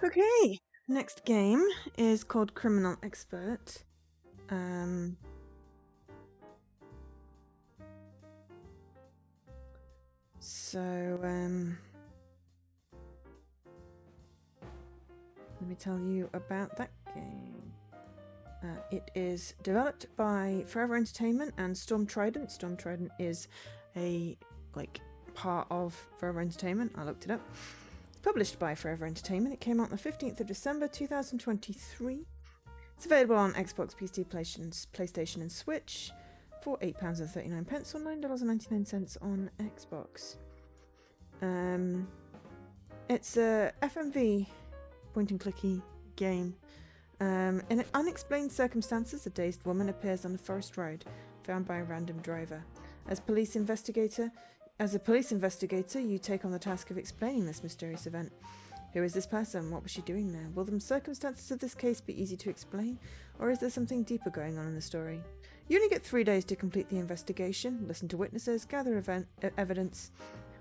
Okay, next game is called Criminal Expert. Let me tell you about that game. It is developed by Forever Entertainment and Storm Trident. Storm Trident is a part of Forever Entertainment. I looked it up. It's published by Forever Entertainment. It came out on the 15th of December 2023. It's available on Xbox, PC, PlayStation and Switch for £8.39 or $9.99 on Xbox. It's a FMV point-and-clicky game. In unexplained circumstances, a dazed woman appears on a forest road, found by a random driver. As a police investigator, you take on the task of explaining this mysterious event. Who is this person? What was she doing there? Will the circumstances of this case be easy to explain, or is there something deeper going on in the story? You only get 3 days to complete the investigation, listen to witnesses, gather evidence,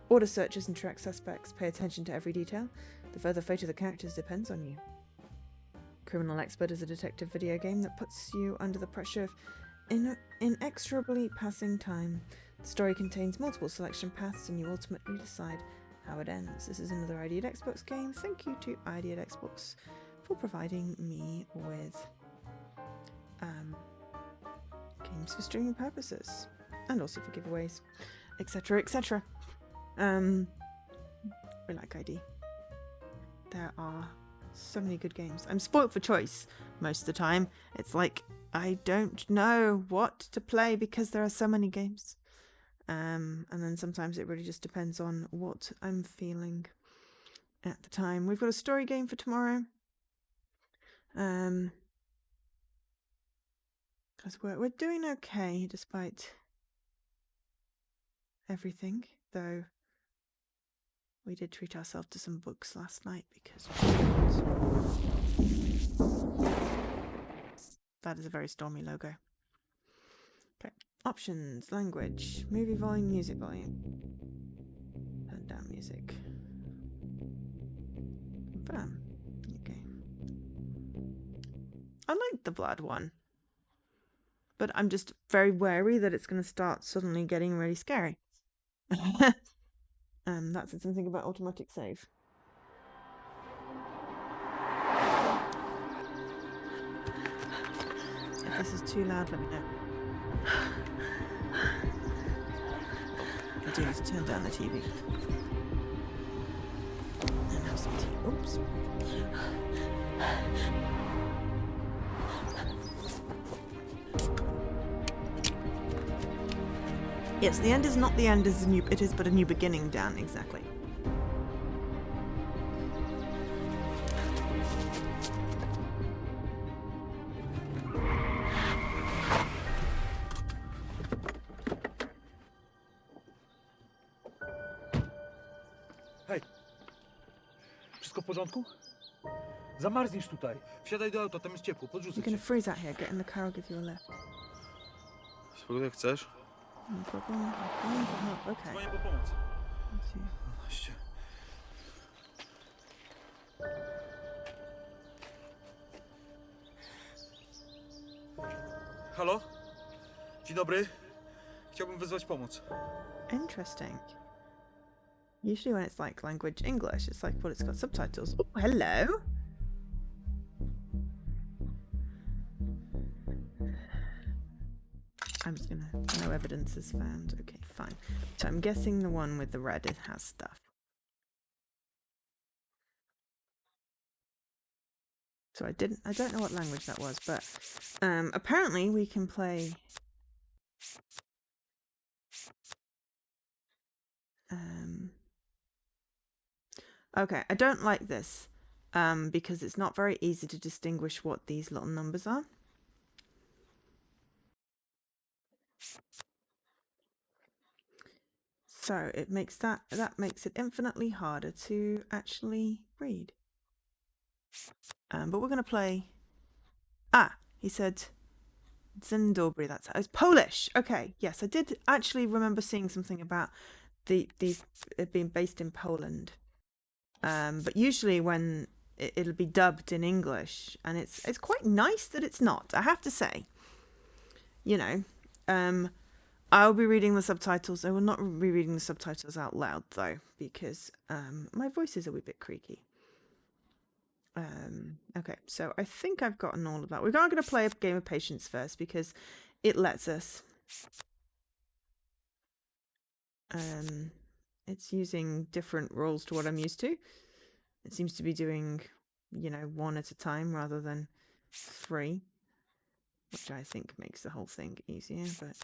order searches and track suspects, pay attention to every detail. The further fate of the characters depends on you. Criminal Expert is a detective video game that puts you under the pressure of inexorably passing time. The story contains multiple selection paths and you ultimately decide how it ends. This is another Ideate Xbox game. Thank you to Ideate Xbox for providing me with games for streaming purposes and also for giveaways, etc, etc. We like ID. There are so many good games. I'm spoilt for choice most of the time. It's like I don't know what to play because there are so many games. And then sometimes it really just depends on what I'm feeling at the time. We've got a story game for tomorrow. Because we're doing okay despite everything, though we did treat ourselves to some books last night because that is a very stormy logo. Okay. Options, language, movie volume, music volume. Turn down music. Confirm. Okay. I like the Vlad one. But I'm just very wary that it's going to start suddenly getting really scary. That's something about automatic save. If this is too loud, let me know. I do need to turn down the TV. And have some tea. Oops. Yes, the end is not the end, it is but a new beginning, Dan, exactly. Hej! Wszystko w porządku? Zamarzniesz tutaj. Wsiadaj do auta, tam jest ciepło, podrzucę You're gonna cię. freeze out here. Get in the car, I'll give you a lift. Spoko, jak chcesz. No problem. Okay. Dzwonię po pomoc. Let's see. 12. Halo? Dzień dobry. Chciałbym wezwać pomoc. Interesting. Usually when it's like language English, it's like, well, it's got subtitles. Oh, hello. I'm just gonna, no evidence is found. Okay, fine. So I'm guessing the one with the red, it has stuff. So I don't know what language that was, but apparently we can play okay, I don't like this because it's not very easy to distinguish what these little numbers are. So it makes that makes it infinitely harder to actually read. But we're going to play. Ah, he said Dzień dobry. That's it's Polish. Okay, yes, I did actually remember seeing something about these being based in Poland. But usually when it'll be dubbed in English, and it's quite nice that it's not. I have to say, you know, I'll be reading the subtitles. I will not be reading the subtitles out loud though, because my voice is a wee bit creaky. Okay, so I think I've gotten all of that. We're going to play a game of Patience first because it lets us. It's using different rules to what I'm used to. It seems to be doing, one at a time rather than 3, which I think makes the whole thing easier, but...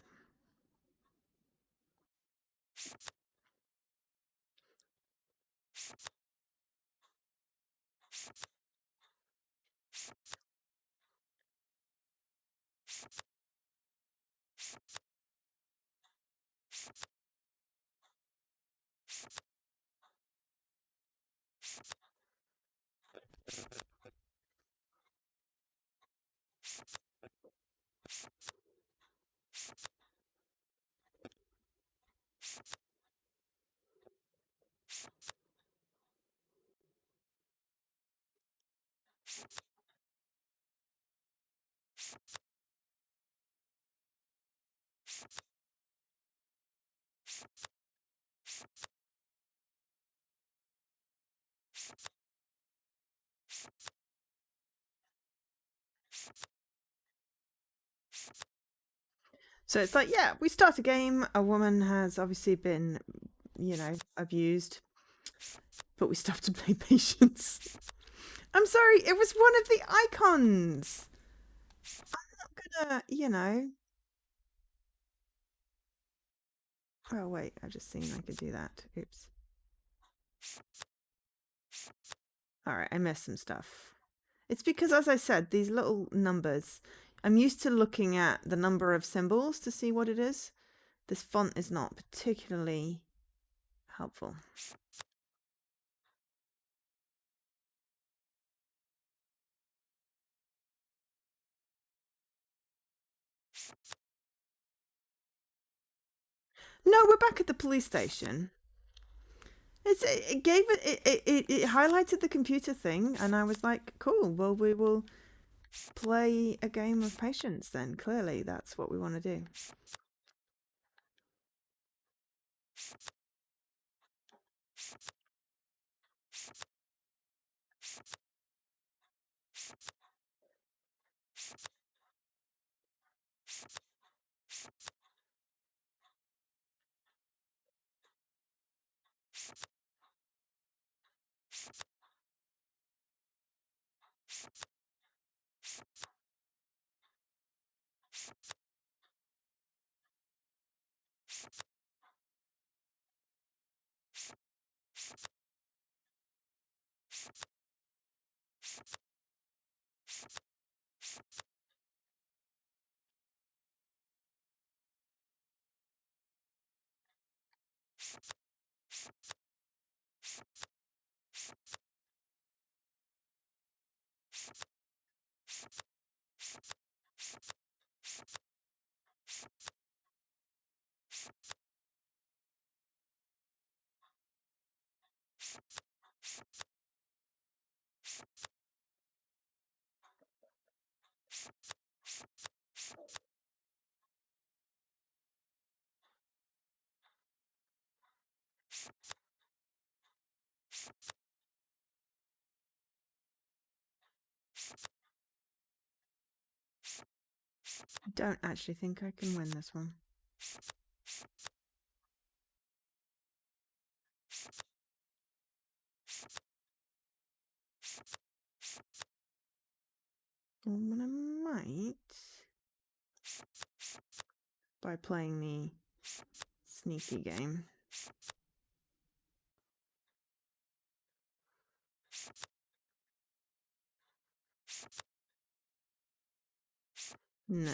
So it's like, yeah, we start a game. A woman has obviously been, abused, but we still have to play Patience. I'm sorry, it was one of the icons. I'm not gonna, Oh, wait, I've just seen I could do that. Oops. Alright, I missed some stuff. It's because, as I said, these little numbers, I'm used to looking at the number of symbols to see what it is. This font is not particularly helpful. No, we're back at the police station. It gave it highlighted the computer thing, and I was like, cool, well, we will play a game of Patience then. Clearly, that's what we want to do. I don't actually think I can win this one. Well, I might by playing the sneaky game. No.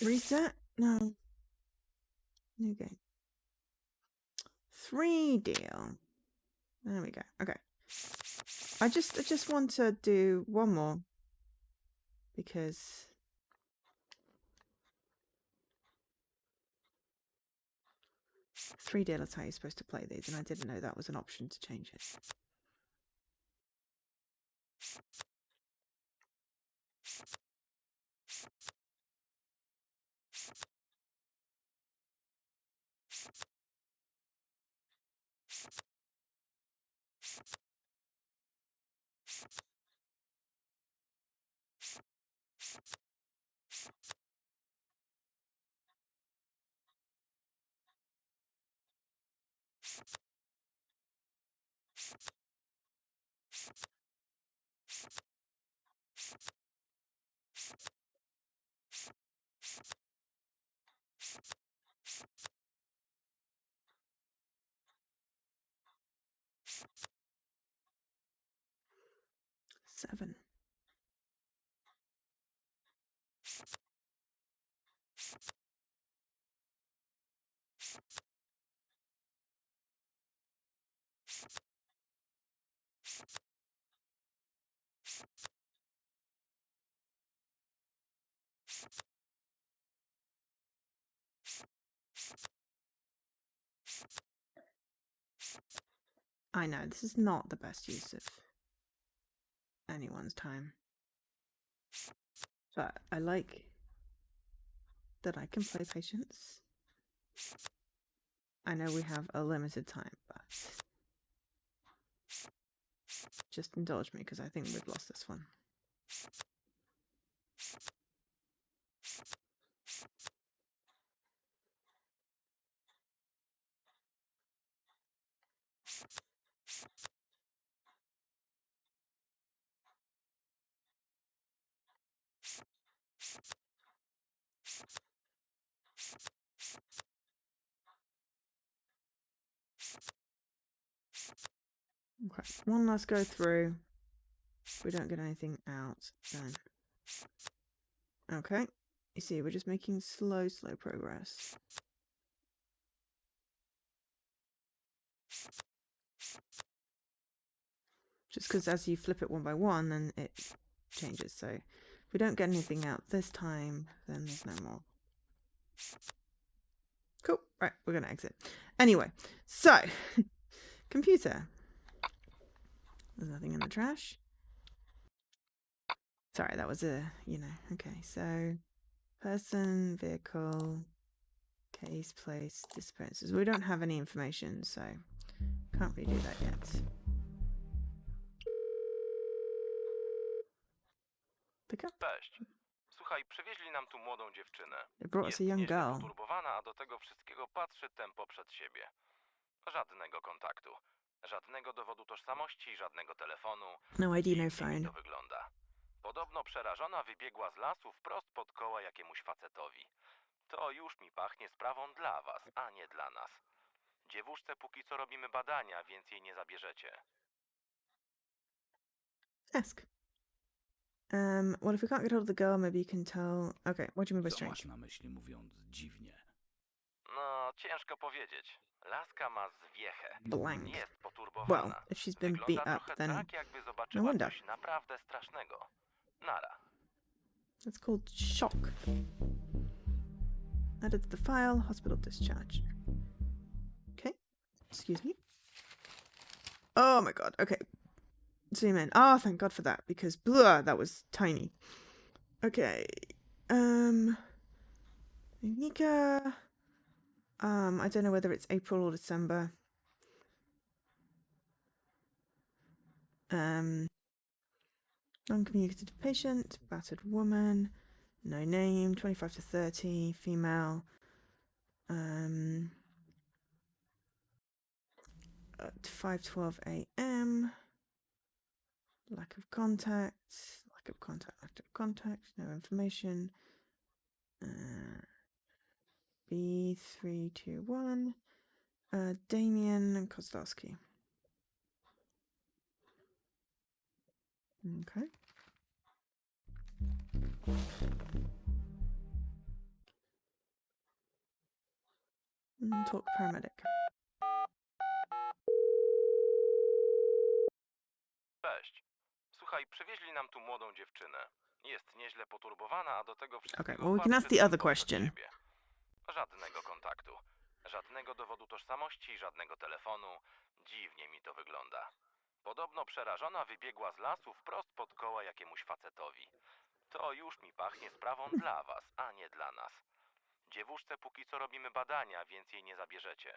Reset? No. New game. 3 deal. There we go. Okay. I just want to do one more because 3 deal is how you're supposed to play these, and I didn't know that was an option to change it. Seven. I know, this is not the best use of anyone's time. But I like that I can play patience. I know we have a limited time, but just indulge me because I think we've lost this one. Okay, one last go through. If we don't get anything out, then... Okay, you see, we're just making slow progress. Just because as you flip it one by one, then it changes. So if we don't get anything out this time, then there's no more. Cool. Right, we're going to exit. Anyway, so, computer. There's nothing in the trash. Sorry, that was a, okay. So, person, vehicle, case, place, disappearances. We don't have any information, so can't really do that yet. Pick up. Cześć. Słuchaj, przywieźli nam tu młodą dziewczynę. They brought us Jest a young nieźle girl. poturbowana, a do tego wszystkiego patrzy tempo przed siebie. Żadnego kontaktu. Żadnego dowodu tożsamości, żadnego telefonu. No ID, no Dziwnie mi phone. to wygląda. Podobno przerażona wybiegła z lasu wprost pod koła jakiemuś facetowi. To już mi pachnie sprawą dla was, a nie dla nas. Dziewuszce póki co robimy badania, więc jej nie zabierzecie. Ask. Well, if we can't get hold of the girl, maybe you can tell... Okay, what do you mean by Co strange? masz na myśli mówiąc dziwnie? No, ciężko powiedzieć. Laska ma zwiechę. Blank. Jest Well, poturbowana. if she's been Wygląda beat up, trochę then tak, jakby zobaczyła wonder. coś naprawdę strasznego. Nara. that's called shock. Added to the file, hospital discharge. Okay, excuse me. Oh my god, okay. Zoom in. Oh, thank god for that, because blah, that was tiny. Okay, Nika. I don't know whether it's April or December. Non-communicative patient, battered woman, no name, 25 to 30, female. At 5:12 a.m. Lack of contact, lack of contact, no information. B321. Damien Kozlowski. Okay. Talk paramedic. Cześć. Słuchaj, przywieźli nam tu młodą dziewczynę. Jest nieźle poturbowana, a do tego wszystkiego Okay, well, we can patrzy ask the tylko other przed question. siebie. Żadnego kontaktu. Żadnego dowodu tożsamości, żadnego telefonu. Dziwnie mi to wygląda. Podobno przerażona wybiegła z lasu wprost pod koła jakiemuś facetowi. To już mi pachnie sprawą dla was, a nie dla nas. Dziewuszce póki co robimy badania, więc jej nie zabierzecie.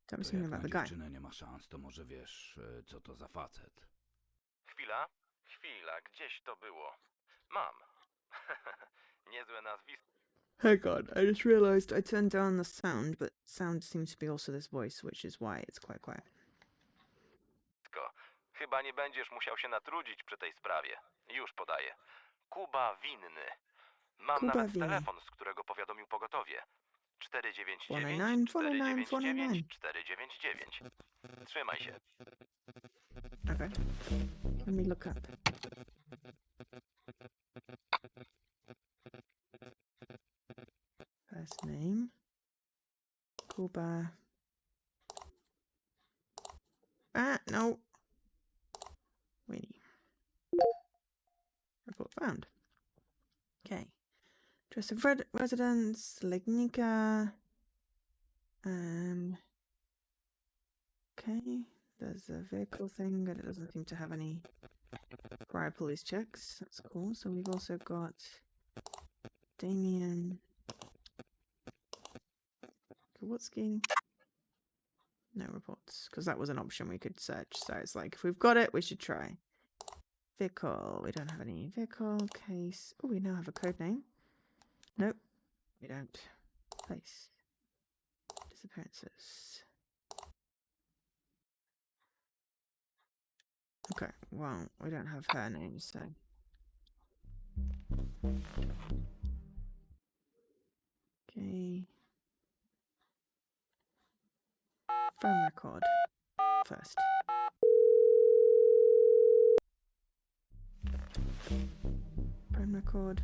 Tell me To something jak about na the guy. dziewczynę nie ma szans, to może wiesz, co to za facet. Chwila, gdzieś to było. Mam. Niezłe nazwisko. Hang on, I just realised I turned down the sound, but sound seems to be also this voice, which is why it's quite quiet. Chyba nie będziesz musiał się natrudzić przy tej sprawie. Już podaję. Kuba winny. Mam Kuba nawet winny. telefon, z którego powiadomił pogotowie. 499 499, 499 499. Trzymaj się. Okay. Let me look up. First name. Kuba. Ah, no. Winnie. Report found. Okay. Address of residence, Legnica. Okay. There's a vehicle thing, but it doesn't seem to have any prior police checks. That's cool. So we've also got Damien Kowalski. No reports, because that was an option we could search. So it's like, if we've got it, we should try. Vehicle. We don't have any vehicle. Case. Oh, we now have a code name. Nope. We don't. Place. Disappearances. Okay, well, we don't have her name, so. Okay. Phone record first. Phone record.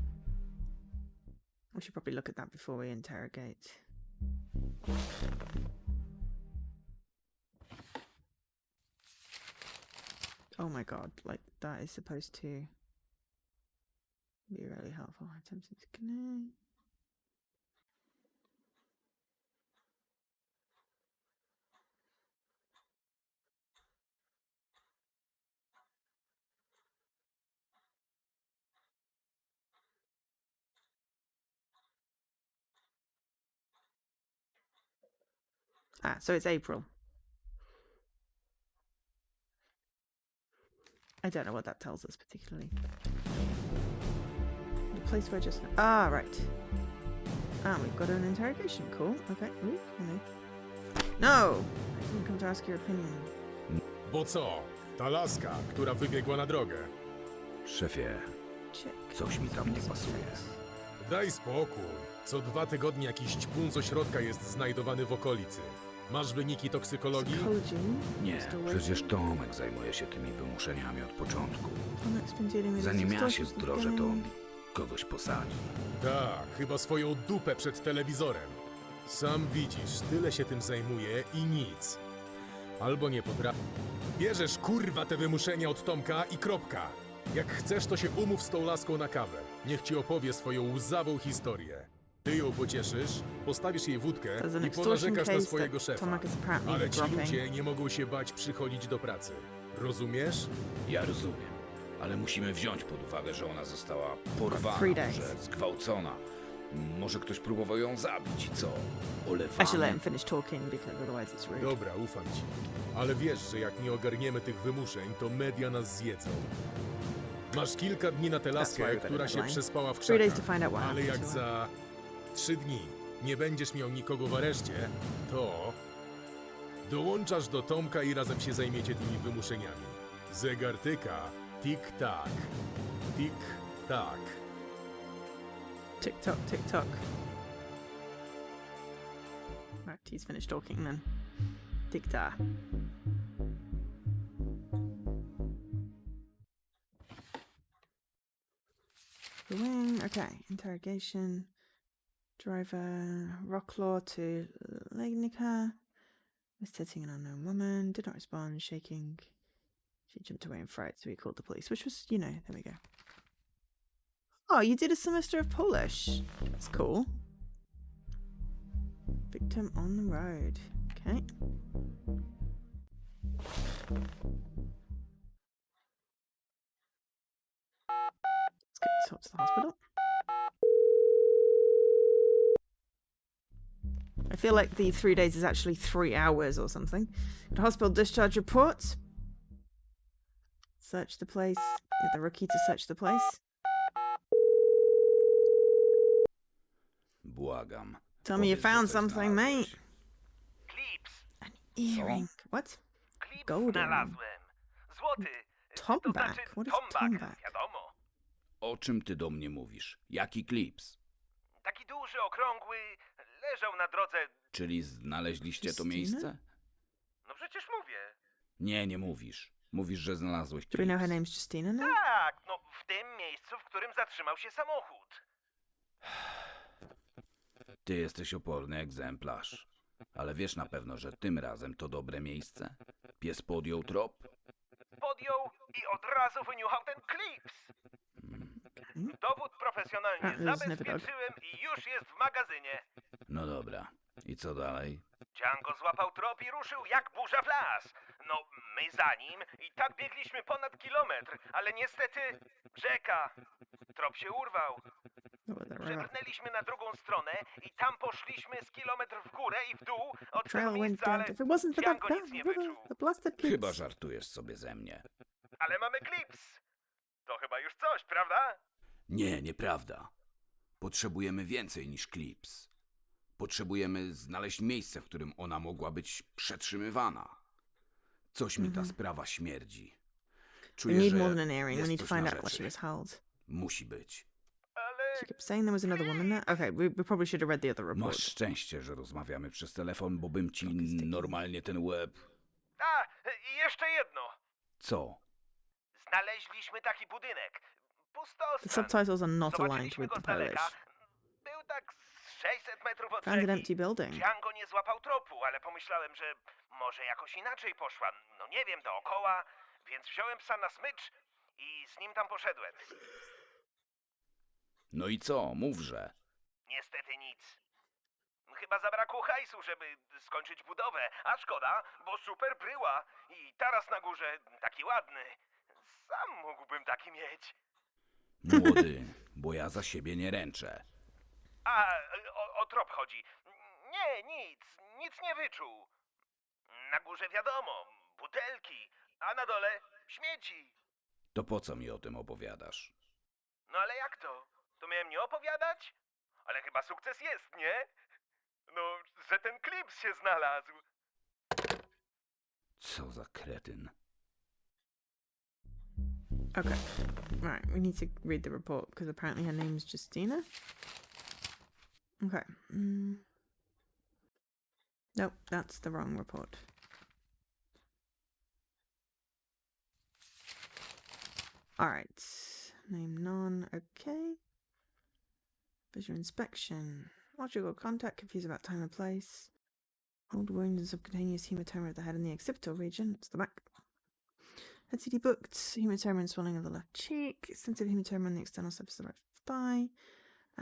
We should probably look at that before we interrogate. Oh my god, like that is supposed to be really helpful. Attempting to connect. Ah, so it's April. I don't know what that tells us particularly. The place where just... Ah, right. Ah, we've got an interrogation. Cool. Okay. Ooh, okay. No! I didn't come to ask your opinion. Bo co? Ta laska, która wybiegła na drogę. Szefie, Check. coś mi tam nie pasuje. Daj spokój. Co 2 tygodnie jakiś ćpun z ośrodka jest znajdowany w okolicy. Masz wyniki toksykologii? Psychology. Nie, Still przecież waiting. Tomek zajmuje się tymi wymuszeniami od początku. Tomek's been dealing with Zanim this ja się extortion wdrożę, to on gang. kogoś posadzi. Tak, chyba swoją dupę przed telewizorem. Sam widzisz, tyle się tym zajmuje i nic. Albo nie potrafi. Bierzesz kurwa te wymuszenia od Tomka i kropka. Jak chcesz, to się umów z tą laską na kawę. Niech ci opowie swoją łzawą historię. Ty ją pocieszysz, postawisz jej wódkę There's an i extortion ponarzekasz na case swojego that szefa. Tomek is apparently Ale ci dropping. ludzie nie mogą się bać przychodzić do pracy. Rozumiesz? Ja rozumiem, ale musimy wziąć pod uwagę, że ona została 3 porwana, days. że zgwałcona. Może ktoś próbował ją zabić i co? I should let Olewamy? him finish talking because otherwise it's rude. Dobra, ufam ci. Ale wiesz, że jak nie ogarniemy tych wymuszeń, to media nas zjedzą. Masz kilka dni na tę why laskę, we got która a się deadline. przespała w 3 days to krzakach. find out what Ale happened jak to her. za 3 dni nie będziesz miał nikogo w areszcie, to dołączasz do Tomka i razem się zajmiecie tymi wymuszeniami. Zegar tyka, tik-tak, tik-tak. Tick tock, tick tock. Right, he's finished talking then. Tick ta. The wing. Okay, interrogation. Driver Rocklaw to Legnica. Was hitting an unknown woman, did not respond, shaking. She jumped away in fright, so he called the police, which was, there we go. Oh, you did a semester of Polish. That's cool. Victim on the road. Okay. Let's get this up to the hospital. I feel like the 3 days is actually 3 hours or something. The hospital discharge report. Search the place. Get the rookie to search the place. Błagam. Tell me you Powiedz, że found coś something, mate. znalazłeś. Klips. An earring. What? Klips Golden. znalazłem. Złoty. Tomback? To znaczy What is tombak, tomback? wiadomo. O czym ty do mnie mówisz? Jaki klips? Taki duży, okrągły, leżał na drodze. Czyli znaleźliście to Krystyna? miejsce? No przecież mówię. Nie mówisz. Mówisz, że znalazłeś Do we know her klips. name's Justina now? Tak, no w tym miejscu, w którym zatrzymał się samochód. Ty jesteś oporny egzemplarz. Ale wiesz na pewno, że tym razem to dobre miejsce? Pies podjął trop? Podjął i od razu wyniuchał ten klips. Dowód profesjonalnie A, to jest zabezpieczyłem i już jest w magazynie. No dobra. I co dalej? Django złapał trop i ruszył jak burza w las. No, my za nim i tak biegliśmy ponad kilometr, ale niestety rzeka. Trop się urwał. Przebrnęliśmy na drugą stronę i tam poszliśmy z kilometr w górę i w dół od tego Trail went miejsca, down. ale If it wasn't for that, Django nic nie wyczuł. the blasted kids. Chyba żartujesz sobie ze mnie. Ale mamy klips. To chyba już coś, prawda? Nie, nieprawda. Potrzebujemy więcej niż klips. Potrzebujemy znaleźć miejsce, w którym ona mogła być przetrzymywana. Coś mi ta sprawa śmierdzi. We Czuję, need że more than an earring. We jest need to coś find na out what she rzeczy. was held. Musi być. Ale She kept saying there was another woman there. Okay, we probably should have read the other report. Masz szczęście, że rozmawiamy przez telefon, bo bym ci Logistyki. normalnie ten łeb... A, i jeszcze jedno. Co? Znaleźliśmy taki budynek. The Pustostan. subtitles are not aligned Zobaczyliśmy with go the z daleka. Polish. Był tak z 600 metrów od Found an rzeki. empty building. Django nie złapał tropu, ale pomyślałem, że może jakoś inaczej poszła. No nie wiem, dookoła. Więc wziąłem psa na smycz i z nim tam poszedłem. No i co? Mówże. Niestety nic. Chyba zabrakło hajsu, żeby skończyć budowę. A szkoda, bo super bryła. I taras na górze taki ładny. Sam mógłbym taki mieć. Młody, bo ja za siebie nie ręczę. A, o trop chodzi. Nie, nic nie wyczuł. Na górze wiadomo, butelki, a na dole śmieci. To po co mi o tym opowiadasz? No ale jak to? To miałem nie opowiadać? Ale chyba sukces jest, nie? No, że ten klips się znalazł. Co za kretyn. Okay. Right, we need to read the report because apparently her name is Justina. Okay. Nope, that's the wrong report. Alright. Name none. Okay. Visual inspection. Logical contact confused about time and place. Old wound and subcutaneous hematoma at the head and the occipital region. It's the back. LCD booked. Hematoma and swelling of the left cheek. Extensive hematoma on the external surface of the right thigh.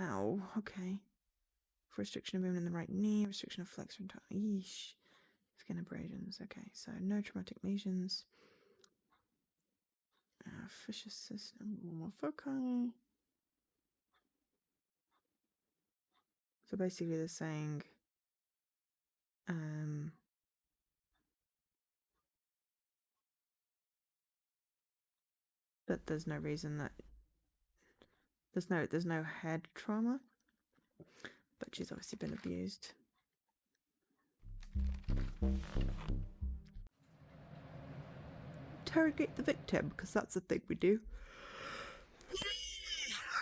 Ow. Okay. For restriction of movement in the right knee. Restriction of flexor and yeesh. Skin abrasions. Okay, so no traumatic lesions. Fisher system. More foci. So basically they're saying that there's no reason that there's no head trauma, but she's obviously been abused. Interrogate the victim, because that's the thing we do.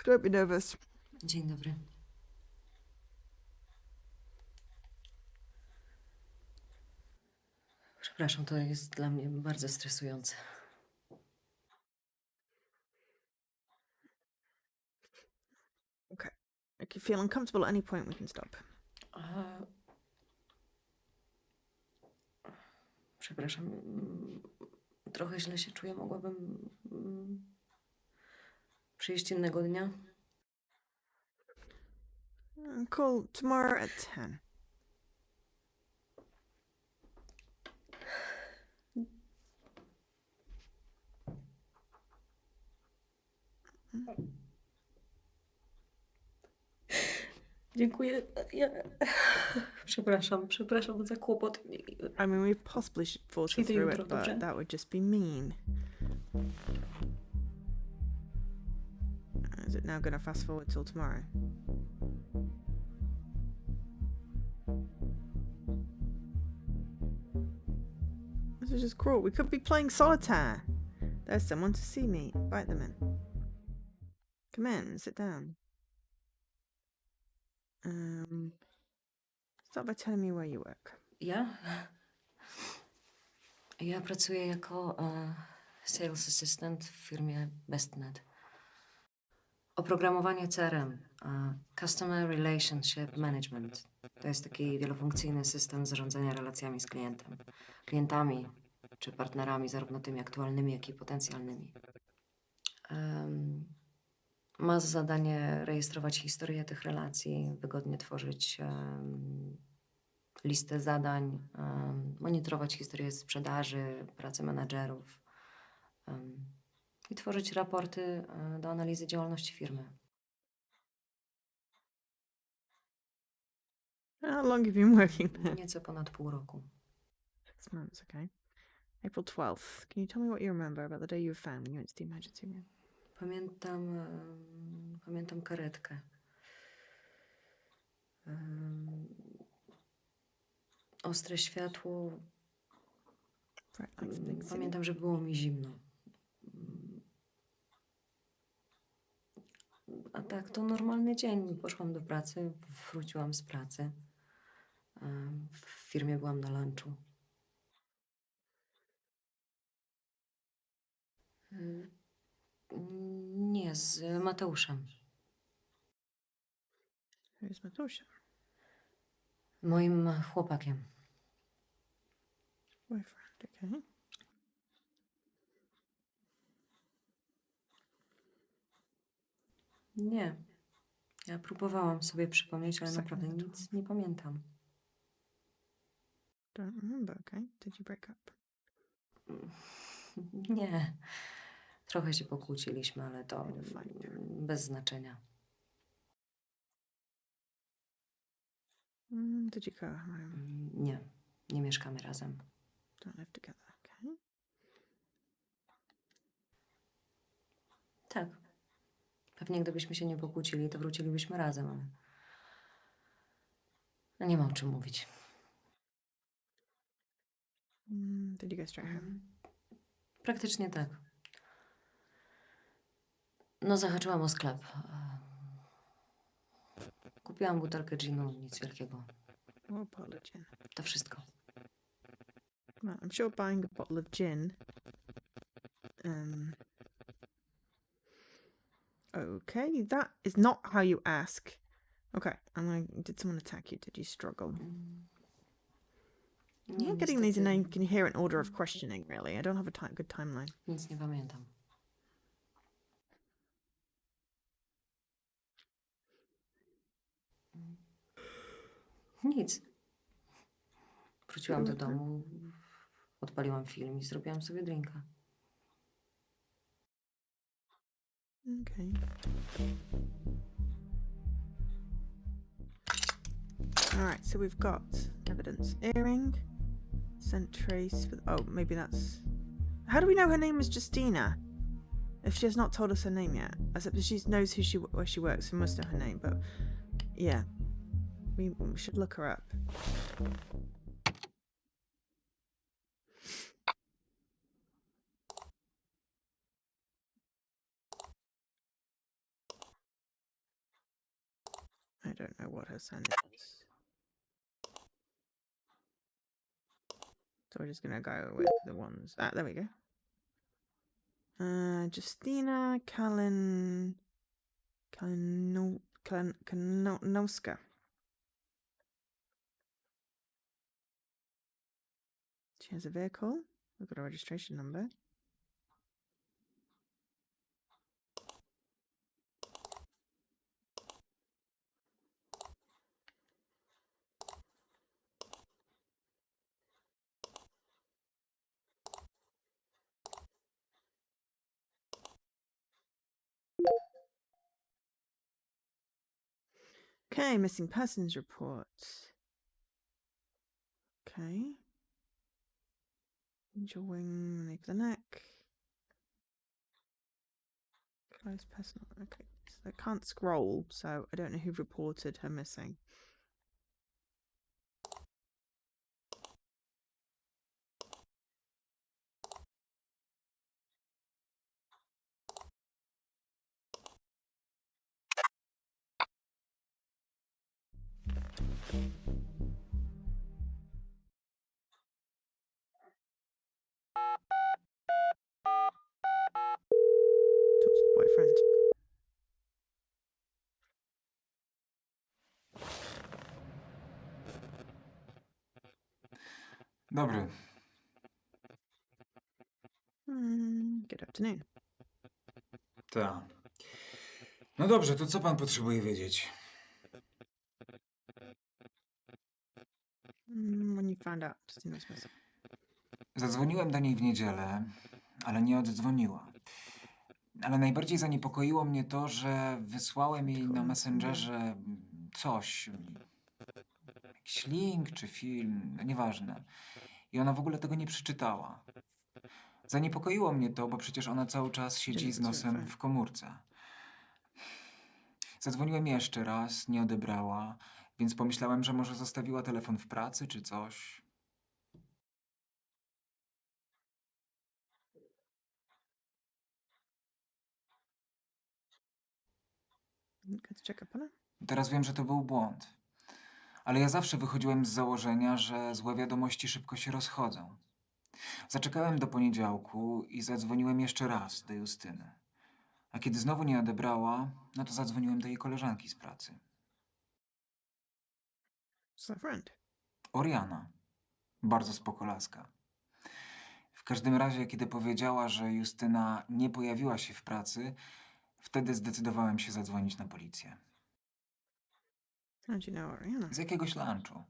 Don't be nervous. Dzień dobry. Przepraszam, to jest dla mnie bardzo stresujące. Okay. If you feel uncomfortable at any point, we can stop. Przepraszam. Trochę źle się czuję. Mogłabym przyjść innego dnia? Call tomorrow at 10. Dziękuję. Przepraszam za kłopot. I mean, we possibly should force her Przyjdę through jutro, it, but dobrze? that would just be mean. Is it now going to fast forward till tomorrow? This is just cruel. We could be playing solitaire. There's someone to see me. Invite them in. Come in, sit down. Start by telling me where you work. Ja? Ja pracuję jako sales assistant w firmie BestNet. Oprogramowanie CRM, Customer Relationship Management. To jest taki wielofunkcyjny system zarządzania relacjami z klientami czy partnerami, zarówno tymi aktualnymi, jak i potencjalnymi. Ma za zadanie rejestrować historię tych relacji, wygodnie tworzyć listę zadań, monitorować historię sprzedaży, pracę menadżerów i tworzyć raporty do analizy działalności firmy. How long have you been working there? Nieco ponad pół roku. 6 months, okay. April 12th. Can you tell me what you remember about the day you were found when you went to the emergency room? Pamiętam karetkę. Ostre światło. Bright lights, big city. Pamiętam, że było mi zimno. A tak, to normalny dzień. Poszłam do pracy, wróciłam z pracy. W firmie byłam na lunchu. Nie, z Mateuszem. Who's Matosha? Moim chłopakiem. Boyfriend, okay. Nie. Ja próbowałam sobie przypomnieć, ale Second naprawdę at nic nie pamiętam. Don't remember, okay. Did you break up? Nie. Trochę się pokłóciliśmy, ale to Fine. bez znaczenia. Did you go home? Nie. Nie mieszkamy razem. Don't live together, okay. Tak. Pewnie gdybyśmy się nie pokłócili, to wrócilibyśmy razem, ale... No nie mam o czym mówić. Did you go straight home? Praktycznie tak. No, zahaczyłam o sklep. Kupiłam butelkę ginu, nic wielkiego. Or a bottle of gin? To wszystko. Well, I'm sure buying a bottle of gin. Okay, that is not how you ask. Okay, did someone attack you? Did you struggle? I'm Nie, not getting these in niestety any coherent order of questioning, really. I don't have a good timeline. nic nie pamiętam. Nic. Wróciłam do domu, odpaliłam film i zrobiłam sobie drinka. Okay. Alright, so we've got evidence. Earring. Scent trace with... Oh, maybe that's... How do we know her name is Justina? If she has not told us her name yet. Except she knows where she works, we must know her name, but... Yeah. We should look her up. I don't know what her scent is. So we're just gonna go with the ones. Ah, there we go. Justina Kalinowska. She has a vehicle. We've got a registration number. Okay, missing persons report. Okay. Injure wing, nape of the neck. Close personal. Okay, so I can't scroll, so I don't know who reported her missing. Talk to the boyfriend. Dobry. Good afternoon. Tak. No dobrze, to co pan potrzebuje wiedzieć? When you found out Justine was missing. Zadzwoniłem do niej w niedzielę, ale nie oddzwoniła. Ale najbardziej zaniepokoiło mnie to, że wysłałem jej na Messengerze coś. Jakiś link czy film, no nieważne. I ona w ogóle tego nie przeczytała. Zaniepokoiło mnie to, bo przecież ona cały czas siedzi z nosem w komórce. Zadzwoniłem jeszcze raz, nie odebrała, więc pomyślałem, że może zostawiła telefon w pracy czy coś. Good to check up on her. Teraz wiem, że to był błąd. Ale ja zawsze wychodziłem z założenia, że złe wiadomości szybko się rozchodzą. Zaczekałem do poniedziałku i zadzwoniłem jeszcze raz do Justyny. A kiedy znowu nie odebrała, no to zadzwoniłem do jej koleżanki z pracy. What's that friend? Oriana. Bardzo spoko laska. W każdym razie, kiedy powiedziała, że Justyna nie pojawiła się w pracy, wtedy zdecydowałem się zadzwonić na policję. How do you know Ariana? Z jakiegoś lunchu.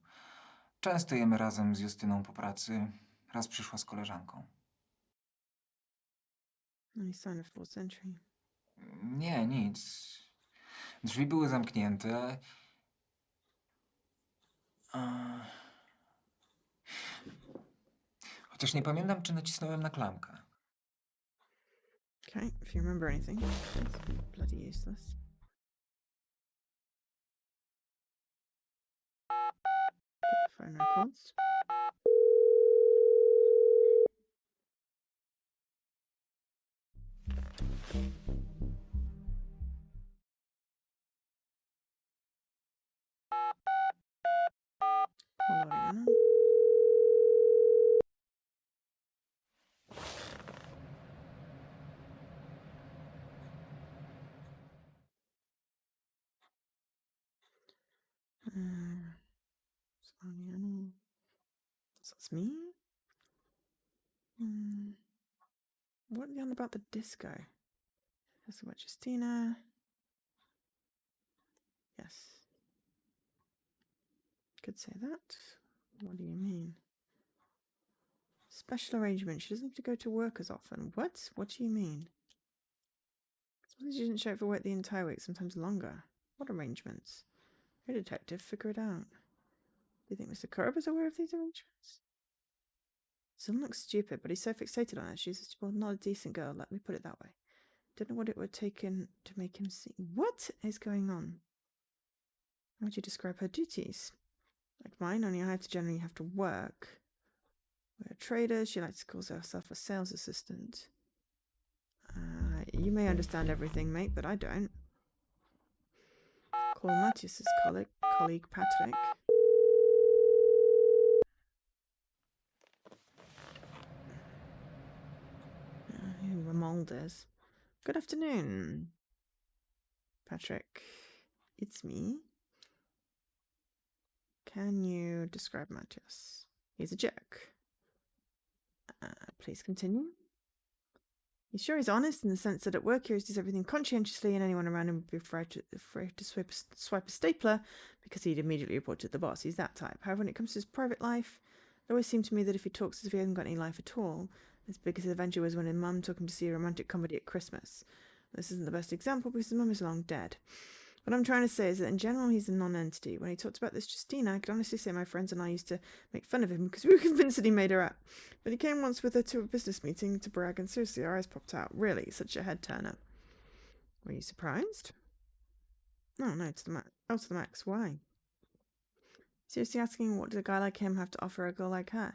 Często jemy razem z Justyną po pracy. Raz przyszła z koleżanką. Any sign of forced entry? Nie, nic. Drzwi były zamknięte. Chociaż nie pamiętam, czy nacisnąłem na klamkę. Okay, if you remember anything. It's bloody useless. Get the phone records. Hold on, Ariana. So Ariana. So that's me. What the hell about the disco? That's about Justina. Yes. Could say that. What do you mean? Special arrangement. She doesn't have to go to work as often. What? What do you mean? Suppose she didn't show up for work the entire week, sometimes longer. What arrangements? You're a detective, figure it out. Do you think Mr. Curb is aware of these arrangements? Someone looks stupid, but he's so fixated on her. She's, well, not a decent girl, let me put it that way. Don't know what it would take in to make him see. What is going on? How would you describe her duties? Like mine, only I have to generally have to work. We're traders. She likes to call herself a sales assistant. You may understand everything, mate, but I don't. Call Matthias's colleague Patrick. Who Ramold is. Good afternoon, Patrick. It's me. Can you describe Matthias? He's a jerk. Please continue. He's sure he's honest in the sense that at work he always does everything conscientiously and anyone around him would be afraid to swipe a stapler because he'd immediately report to the boss. He's that type. However, when it comes to his private life, it always seemed to me that if he talks as if he hasn't got any life at all, his biggest adventure was when his mum took him to see a romantic comedy at Christmas. This isn't the best example because his mum is long dead. What I'm trying to say is that in general he's a non-entity. When he talked about this Justina, I could honestly say my friends and I used to make fun of him because we were convinced that he made her up. But he came once with her to a business meeting to brag and seriously our eyes popped out. Really, such a head-turner. Were you surprised? Oh no, to the max. Oh, to the max. Why? Seriously asking what does a guy like him have to offer a girl like her?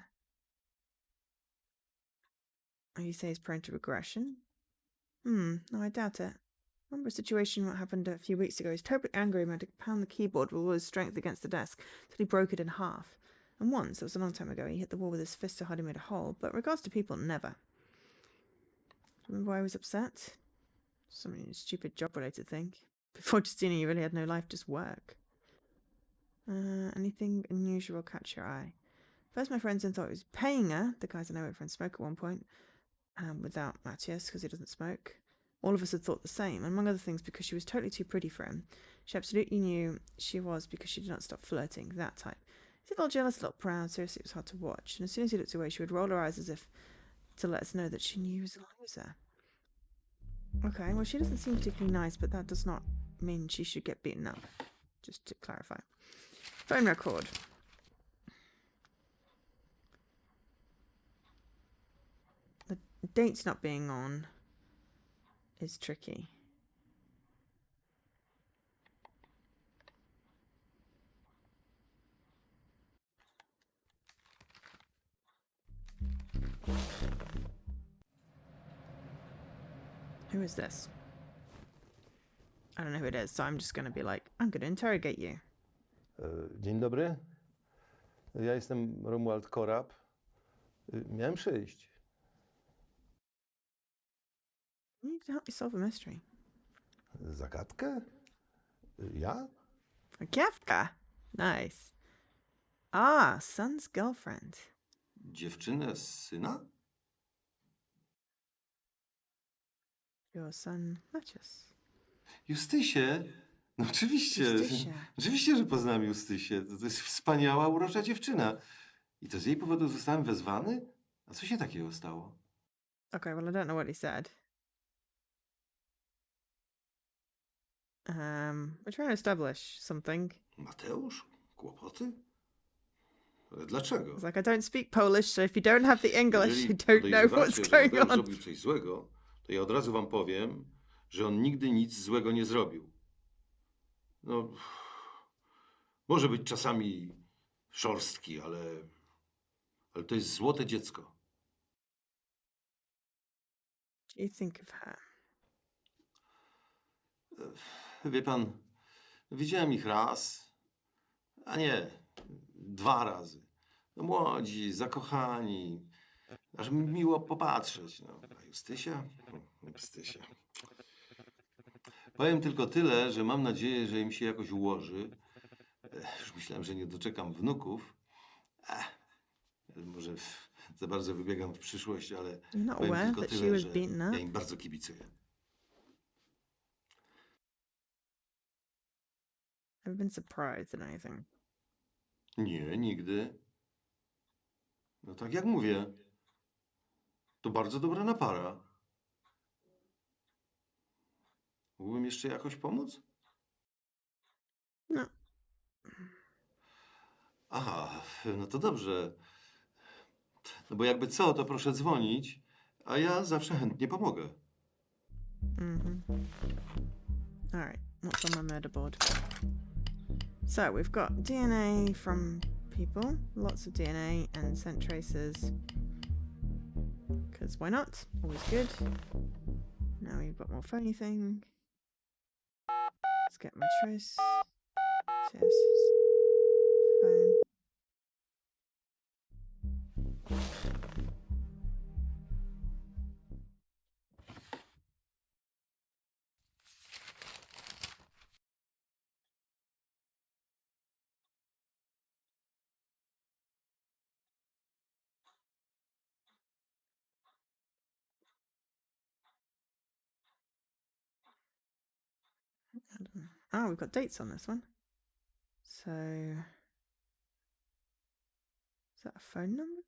Oh, you say he's prone to regression? No, I doubt it. I remember a situation what happened a few weeks ago. He was terribly angry and had to pound the keyboard with all his strength against the desk till he broke it in half. And once, that was a long time ago, he hit the wall with his fist so hard he made a hole. But in regards to people, never. Remember why he was upset? Something stupid job-related thing. Before Justina, you really had no life, just work. Anything unusual catch your eye? First, my friends thought he was paying her. The guys I know went for a smoke at one point. Without Matthias, because he doesn't smoke. All of us had thought the same, among other things because she was totally too pretty for him. She absolutely knew she was because she did not stop flirting, that type. He's a little jealous, a little proud, seriously it was hard to watch, and as soon as he looked away she would roll her eyes as if to let us know that she knew he was a loser. Okay, well she doesn't seem particularly nice, but that does not mean she should get beaten up, just to clarify. Phone record. The date's not being on is tricky. Who is this? I don't know who it is, so I'm just going to be like, I'm going to interrogate you. Dzień dobry. Ja jestem Romuald Korab. Miałem przyjść. You need to help me solve a mystery. Zagadkę? Ja? Kafka. Nice. Ah, son's girlfriend. Dziewczynę z syna? Your son, Matthias. Justysię? No oczywiście. Justysię. Oczywiście, że poznałem Justysię. To jest wspaniała, urocza dziewczyna. I to z jej powodu zostałem wezwany? A co się takiego stało? Okay, well, I don't know what he said. We're trying to establish something. Mateusz? Kłopoty? Ale dlaczego? It's like, I don't speak Polish, so if you don't have the English, Jeżeli you don't know what's podejrzewacie, że going Mateusz on. zrobił coś złego, to ja od razu wam powiem, że on nigdy nic złego nie zrobił. No, może być czasami szorstki, ale to jest złote dziecko. What do you think of her? Wie pan, widziałem ich raz, a nie, 2 razy. No, młodzi, zakochani, aż miło popatrzeć. No, a Justysia? Justysia. Powiem tylko tyle, że mam nadzieję, że im się jakoś ułoży. Już myślałem, że nie doczekam wnuków. Może za bardzo wybiegam w przyszłość, ale You're not powiem aware tylko that she tyle, was że beaten ja up? im bardzo kibicuję. I've been surprised at anything. Nie, nigdy. No tak jak mówię, to bardzo dobra napara. Mógłbym jeszcze jakoś pomóc? No. Aha, no to dobrze. No bo jakby co, to proszę dzwonić, a ja zawsze chętnie pomogę. Alright, what's on my murder board? So, we've got DNA from people, lots of DNA, and scent tracers. Because why not? Always good. Now we've got more phony thing. Let's get my trace. Test. Phone. Ah, we've got dates on this one. So, is that a phone number?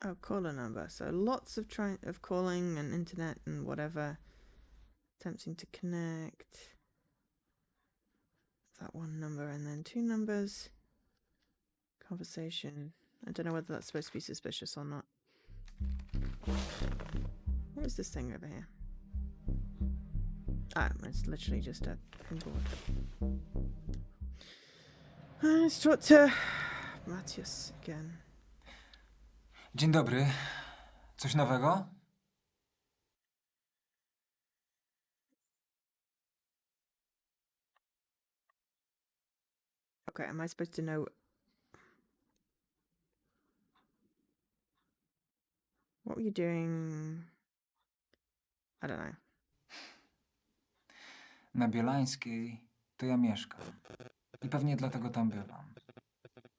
Oh, caller number. So lots of calling and internet and whatever. Attempting to connect. That one number and then 2 numbers. Conversation. I don't know whether that's supposed to be suspicious or not. What is this thing over here? Ah, it's literally just a pinboard. Let's talk to Matthias again. Dzień dobry. Coś nowego? Okay, am I supposed to know? What were you doing? I don't know. Na Bielańskiej to ja mieszkam. I pewnie dlatego tam bywam.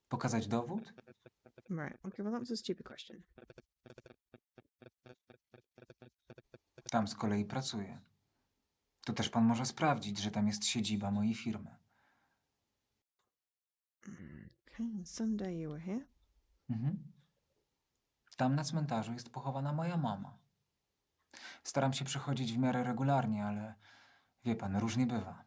Pokazać dowód? Right, okay, well that was a stupid question. Tam z kolei pracuję. To też pan może sprawdzić, że tam jest siedziba mojej firmy. Okay, Sunday you were here. Mhm. Tam na cmentarzu jest pochowana moja mama. Staram się przychodzić w miarę regularnie, ale wie pan, różnie bywa.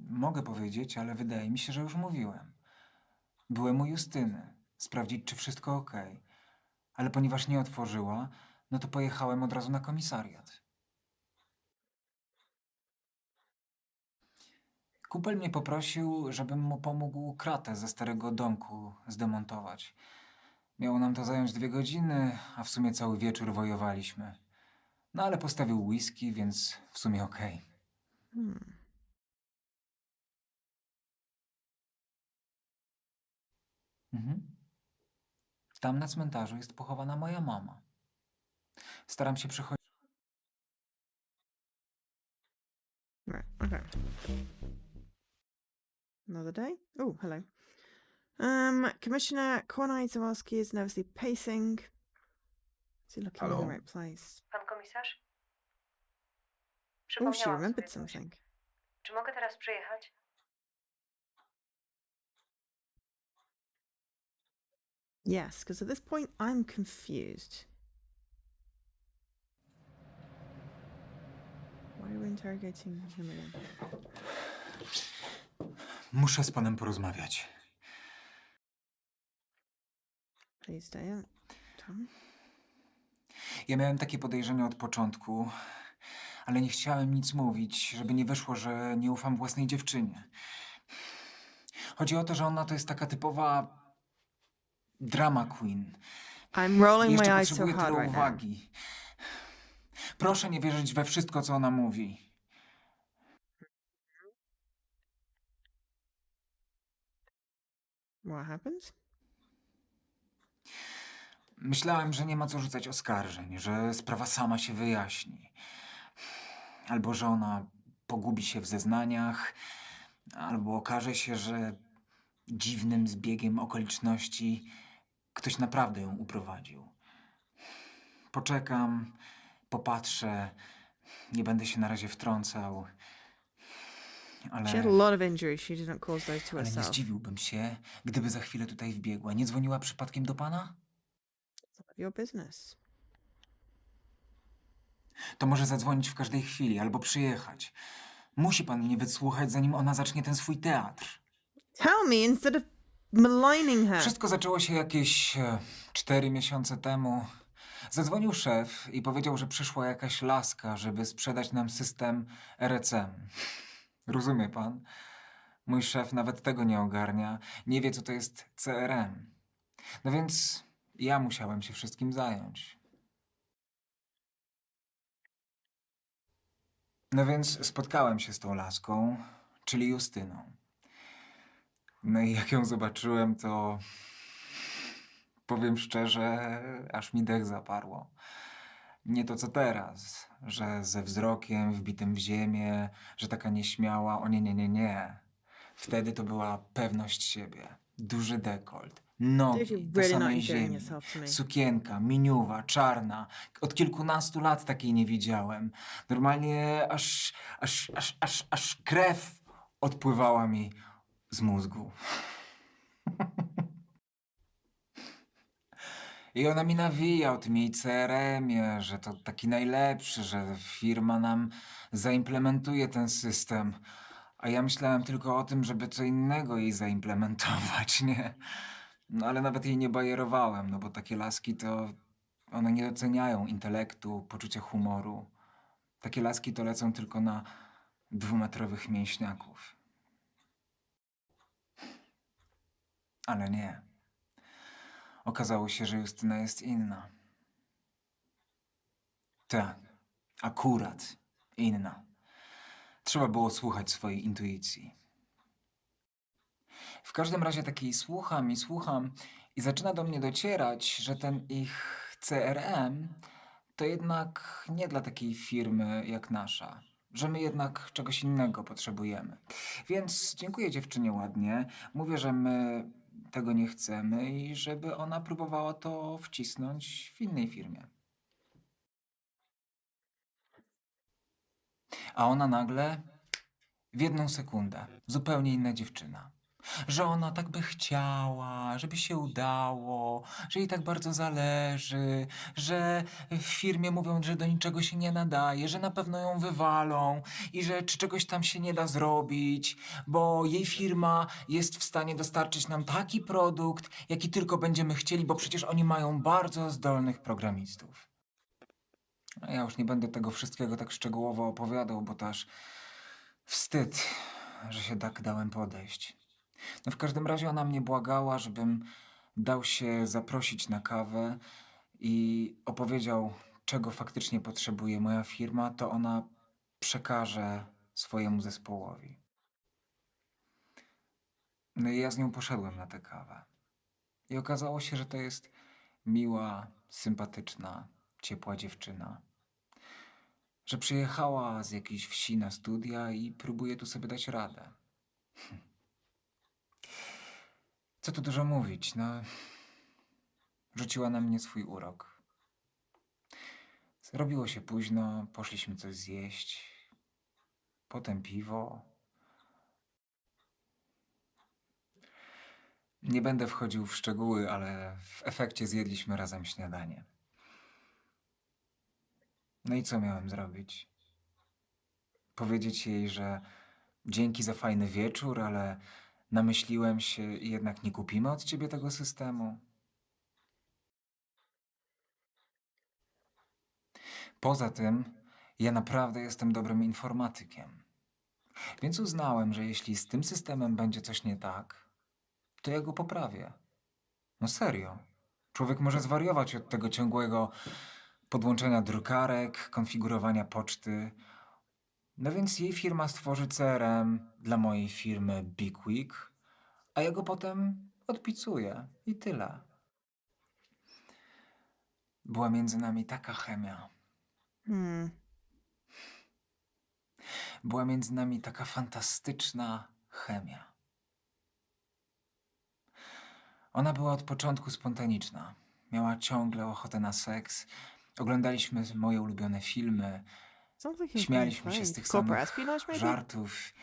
Mogę powiedzieć, ale wydaje mi się, że już mówiłem. Byłem u Justyny, sprawdzić, czy wszystko ok. Ale ponieważ nie otworzyła, no to pojechałem od razu na komisariat. Kumpel mnie poprosił, żebym mu pomógł kratę ze starego domku zdemontować. Miało nam to zająć 2 godziny, a w sumie cały wieczór wojowaliśmy. No ale postawił whisky, więc w sumie okej. Mhm. Tam na cmentarzu jest pochowana moja mama. Staram się przychodzić... Right, okay. Another day. Oh, hello. Commissioner Kornai Zawalski is nervously pacing. Is he looking in the Hello? right place? Pan komisarz? Oh, she Przypomniałam remembered sobie coś. something. Czy mogę teraz przyjechać? Yes, because at this point I'm confused. Why are we interrogating him again? Muszę z panem porozmawiać. Please stay out. Tom? Ja miałem takie podejrzenie od początku, ale nie chciałem nic mówić, żeby nie wyszło, że nie ufam własnej dziewczynie. Chodzi o to, że ona to jest taka typowa drama queen. I'm rolling Jeszcze my eyes so potrzebuje hard tyle right now. uwagi. Proszę nie wierzyć we wszystko, co ona mówi. What happens? Myślałem, że nie ma co rzucać oskarżeń, że sprawa sama się wyjaśni. Albo że ona pogubi się w zeznaniach, albo okaże się, że dziwnym zbiegiem okoliczności ktoś naprawdę ją uprowadził. Poczekam, popatrzę, nie będę się na razie wtrącał, She had a ale lot of injuries. She didn't cause those to nie herself. zdziwiłbym się, gdyby za chwilę tutaj wbiegła. Nie dzwoniła przypadkiem do pana? It's none of your business. To może zadzwonić w każdej chwili albo przyjechać. Musi pan mnie wysłuchać, zanim ona zacznie ten swój teatr. Tell me instead of maligning her. Wszystko zaczęło się jakieś 4 miesiące temu. Zadzwonił szef i powiedział, że przyszła jakaś laska, żeby sprzedać nam system RCM. Rozumie pan? Mój szef nawet tego nie ogarnia. Nie wie, co to jest CRM. No więc ja musiałem się wszystkim zająć. No więc spotkałem się z tą laską, czyli Justyną. No i jak ją zobaczyłem, to powiem szczerze, aż mi dech zaparło. Nie to co teraz, że ze wzrokiem wbitym w ziemię, że taka nieśmiała. O nie, nie, nie, nie. Wtedy to była pewność siebie. duży dekolt, Dude, nogi you're do really not samej endearing ziemi, yourself to me. sukienka, miniuwa, czarna. Od kilkunastu lat takiej nie widziałem. Normalnie aż krew odpływała mi z mózgu. I ona mi nawija o tym jej CRM-ie, że to taki najlepszy, że firma nam zaimplementuje ten system. A ja myślałem tylko o tym, żeby co innego jej zaimplementować, nie? No ale nawet jej nie bajerowałem, no bo takie laski to one nie doceniają intelektu, poczucia humoru. Takie laski to lecą tylko na 2-metrowych mięśniaków. Ale nie. Okazało się, że Justyna jest inna. Tak, akurat inna. Trzeba było słuchać swojej intuicji. W każdym razie takiej słucham i zaczyna do mnie docierać, że ten ich CRM to jednak nie dla takiej firmy jak nasza. Że my jednak czegoś innego potrzebujemy. Więc dziękuję dziewczynie ładnie. Mówię, że my tego nie chcemy i żeby ona próbowała to wcisnąć w innej firmie. A ona nagle, w jedną sekundę, zupełnie inna dziewczyna. Że ona tak by chciała, żeby się udało, że jej tak bardzo zależy, że w firmie mówią, że do niczego się nie nadaje, że na pewno ją wywalą i że czy czegoś tam się nie da zrobić, bo jej firma jest w stanie dostarczyć nam taki produkt, jaki tylko będziemy chcieli, bo przecież oni mają bardzo zdolnych programistów. A ja już nie będę tego wszystkiego tak szczegółowo opowiadał, bo to aż wstyd, że się tak dałem podejść. No w każdym razie ona mnie błagała, żebym dał się zaprosić na kawę i opowiedział, czego faktycznie potrzebuje moja firma, to ona przekaże swojemu zespołowi. No i ja z nią poszedłem na tę kawę. I okazało się, że to jest miła, sympatyczna, ciepła dziewczyna. Że przyjechała z jakiejś wsi na studia i próbuje tu sobie dać radę. Co tu dużo mówić, no... Rzuciła na mnie swój urok. Zrobiło się późno, poszliśmy coś zjeść. Potem piwo. Nie będę wchodził w szczegóły, ale w efekcie zjedliśmy razem śniadanie. No i co miałem zrobić? Powiedzieć jej, że dzięki za fajny wieczór, ale namyśliłem się i jednak nie kupimy od ciebie tego systemu? Poza tym, ja naprawdę jestem dobrym informatykiem. Więc uznałem, że jeśli z tym systemem będzie coś nie tak, to ja go poprawię. No serio. Człowiek może zwariować od tego ciągłego podłączenia drukarek, konfigurowania poczty. No więc jej firma stworzy CRM dla mojej firmy Big Week, a ja go potem odpicuję i tyle. Była między nami taka chemia. Była między nami taka fantastyczna chemia. Ona była od początku spontaniczna. Miała ciągle ochotę na seks. Oglądaliśmy moje ulubione filmy. Śmialiśmy się z tych samych żartów.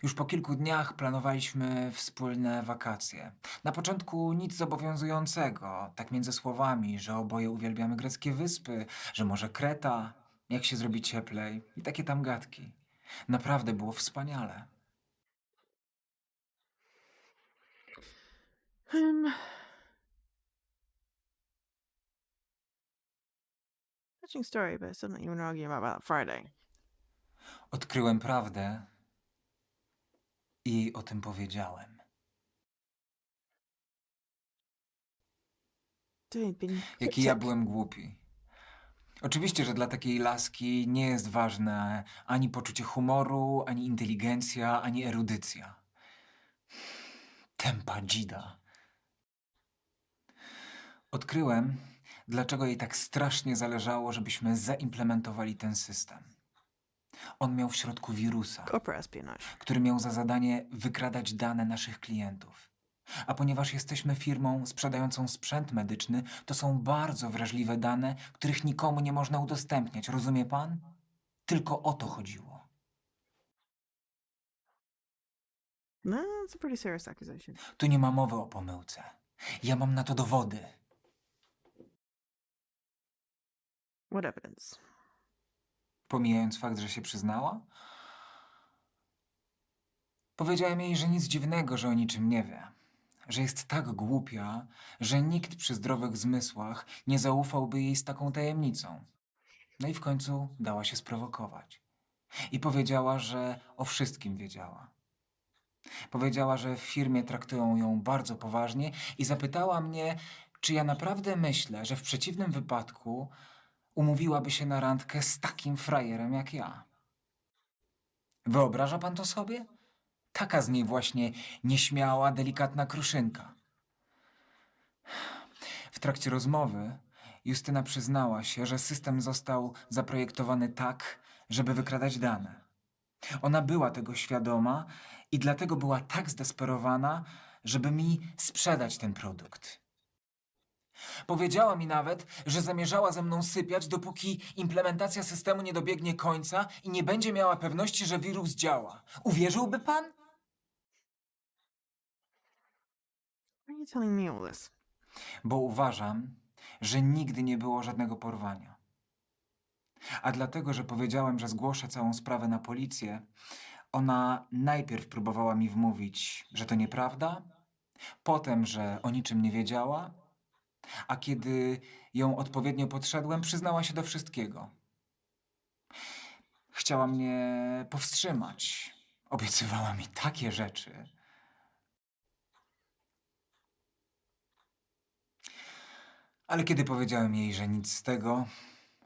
Już po kilku dniach planowaliśmy wspólne wakacje. Na początku nic zobowiązującego, tak między słowami, że oboje uwielbiamy greckie wyspy, że może Kreta, jak się zrobi cieplej i takie tam gadki. Naprawdę było wspaniale. Touching story, but it's something you were arguing about Friday. Odkryłem prawdę i jej o tym powiedziałem. Dude, been Jaki ja byłem głupi. Oczywiście, że dla takiej laski nie jest ważne ani poczucie humoru, ani inteligencja, ani erudycja. Tępa dzida. Odkryłem, dlaczego jej tak strasznie zależało, żebyśmy zaimplementowali ten system. On miał w środku wirusa, corporate espionage. który miał za zadanie wykradać dane naszych klientów. A ponieważ jesteśmy firmą sprzedającą sprzęt medyczny, to są bardzo wrażliwe dane, których nikomu nie można udostępniać. Rozumie pan? Tylko o to chodziło. No, it's a pretty serious accusation. Tu nie ma mowy o pomyłce. Ja mam na to dowody. What evidence? Pomijając fakt, że się przyznała? Powiedziałem jej, że nic dziwnego, że o niczym nie wie. Że jest tak głupia, że nikt przy zdrowych zmysłach nie zaufałby jej z taką tajemnicą. No i w końcu dała się sprowokować. I powiedziała, że o wszystkim wiedziała. Powiedziała, że w firmie traktują ją bardzo poważnie i zapytała mnie, czy ja naprawdę myślę, że w przeciwnym wypadku umówiłaby się na randkę z takim frajerem jak ja. Wyobraża pan to sobie? Taka z niej właśnie nieśmiała, delikatna kruszynka. W trakcie rozmowy Justyna przyznała się, że system został zaprojektowany tak, żeby wykradać dane. Ona była tego świadoma i dlatego była tak zdesperowana, żeby mi sprzedać ten produkt. Powiedziała mi nawet, że zamierzała ze mną sypiać, dopóki implementacja systemu nie dobiegnie końca i nie będzie miała pewności, że wirus działa. Uwierzyłby pan? Why are you telling me all this? Bo uważam, że nigdy nie było żadnego porwania. A dlatego, że powiedziałem, że zgłoszę całą sprawę na policję, ona najpierw próbowała mi wmówić, że to nieprawda, potem, że o niczym nie wiedziała, a kiedy ją odpowiednio podszedłem, przyznała się do wszystkiego. Chciała mnie powstrzymać. Obiecywała mi takie rzeczy. Ale kiedy powiedziałem jej, że nic z tego,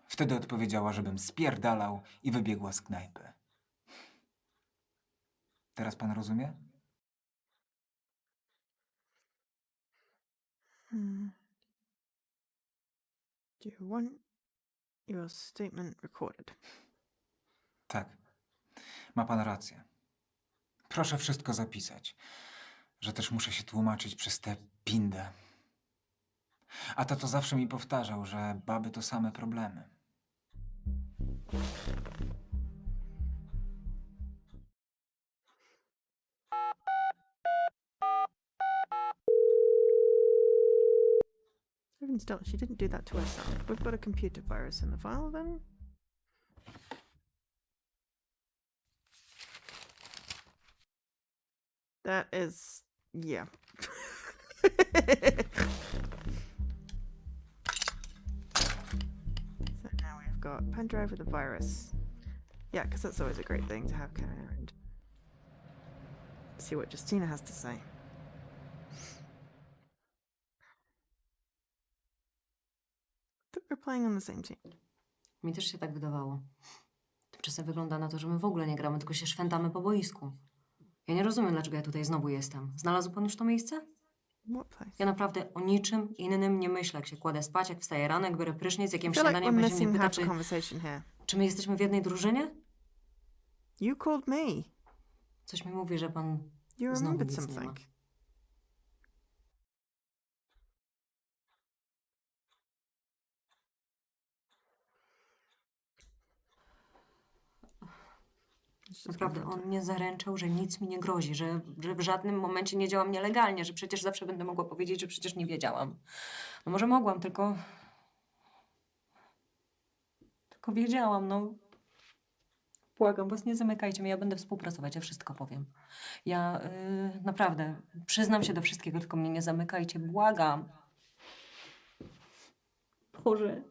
wtedy odpowiedziała, żebym spierdalał i wybiegła z knajpy. Teraz pan rozumie? Do you want your statement recorded? Tak. Ma pan rację. Proszę wszystko zapisać, że też muszę się tłumaczyć przez tę pindę. A tato zawsze mi powtarzał, że baby to same problemy. Even still, she didn't do that to herself. We've got a computer virus in the file then. That is... yeah. So now we've got pen drive with a virus. Yeah, because that's always a great thing to have carrying around. See what Justina has to say. I think we're playing on the same team. Mi też się tak wydawało. Tymczasem wygląda na to, że my w ogóle nie gramy, tylko się szwętamy po boisku. Ja nie rozumiem, dlaczego ja tutaj znowu jestem. Znalazł pan już to miejsce? What place? Ja naprawdę o niczym innym nie myślę, jak się kładę spać, jak wstaję rano, jak biorę prysznic, jakim I feel like śniadaniem we're będzie mnie missing pyta, half the czy, conversation here. czy my jesteśmy w jednej drużynie? You called me. Coś mi mówi, że pan You znowu remembered nic nie ma. something. Naprawdę, on mnie zaręczał, że nic mi nie grozi, że w żadnym momencie nie działam nielegalnie, że przecież zawsze będę mogła powiedzieć, że przecież nie wiedziałam. No może mogłam, tylko wiedziałam, no. Błagam was, nie zamykajcie mnie, ja będę współpracować, ja wszystko powiem. Ja naprawdę przyznam się do wszystkiego, tylko mnie nie zamykajcie, błagam. Boże.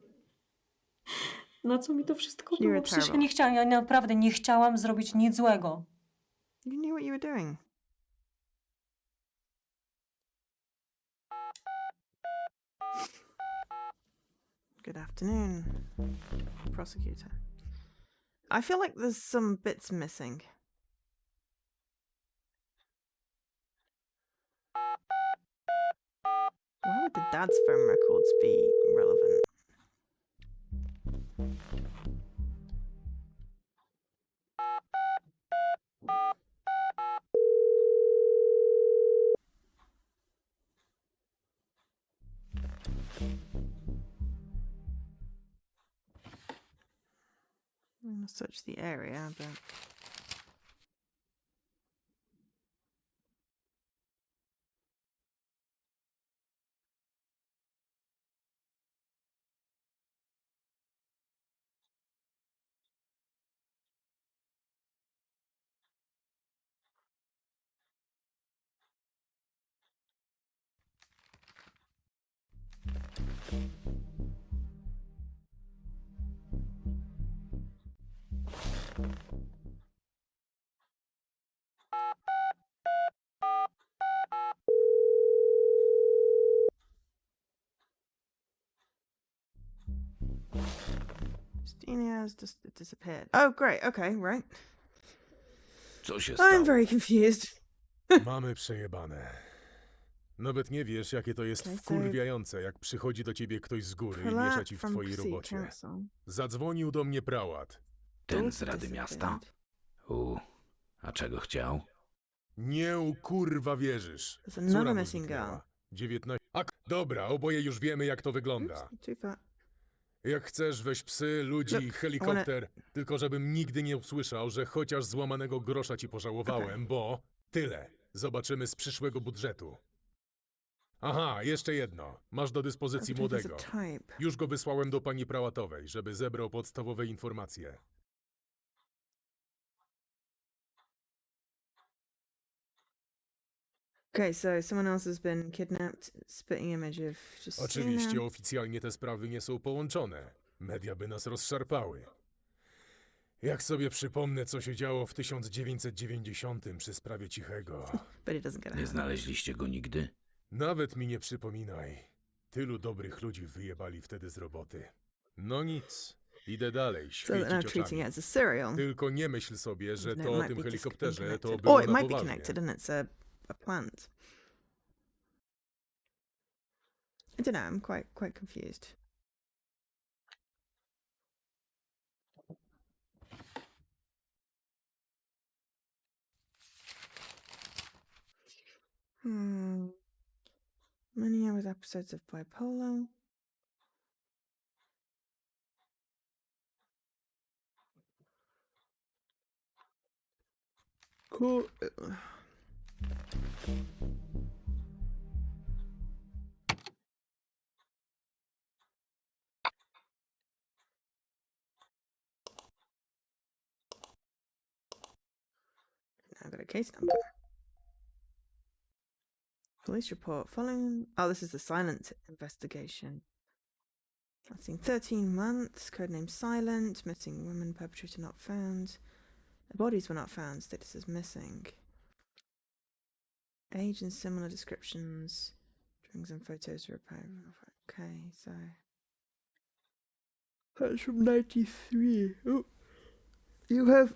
Na co mi to wszystko było? Przecież ja nie chciałam, ja naprawdę nie chciałam zrobić nic złego. You knew what you were doing. Good afternoon, prosecutor. I feel like there's some bits missing. Why would the dad's phone records be relevant? search the area, but... Christina has just disappeared. Oh, great. Okay, right. Co się I'm stało? very confused. Mamy przejebane. Nawet nie wiesz, jakie to jest Okay, so wkurwiające, jak przychodzi do ciebie ktoś z góry i miesza ci w from twojej City robocie. Council. Zadzwonił do mnie prałat. Ten z Rady Miasta? A czego chciał? Nie kurwa wierzysz. There's another Córa mu missing girl. zniknęła. 19. Dobra, oboje już wiemy, jak to wygląda. Oops, too far. Jak chcesz, weź psy, ludzi, Look, helikopter. Tylko żebym nigdy nie usłyszał, że chociaż złamanego grosza ci pożałowałem, bo tyle. Zobaczymy z przyszłego budżetu. Aha, jeszcze jedno. Masz do dyspozycji He's młodego. a type. Już go wysłałem do pani prałatowej, żeby zebrał podstawowe informacje. Okay, so someone else has been kidnapped. Spitting image of Justina. Oczywiście oficjalnie te sprawy nie są połączone. Media by nas rozszarpały. Jak sobie przypomnę, co się działo w 1990 przy sprawie Cichego. But it doesn't get Nie out. znaleźliście go nigdy? Nawet mi nie przypominaj. Tylu dobrych ludzi wyjebali wtedy z roboty. No nic. Idę dalej, So they're now świecić treating oczami. it as a serial. Tylko nie myśl sobie, że No, it to o might tym be helikopterze to connected. było Or it na might be poważnie. connected and it's a plant. I don't know, I'm quite confused. Many hours episodes of Bipolar. Cool. Now I've got a case number. Police report following. Oh, this is the silent investigation. I've seen 13 months. Codename Silent. Missing woman. Perpetrator not found. The bodies were not found. Status is missing. Age and similar descriptions. Drawings and photos are apparent. Okay, so that's from 93. Oh, you have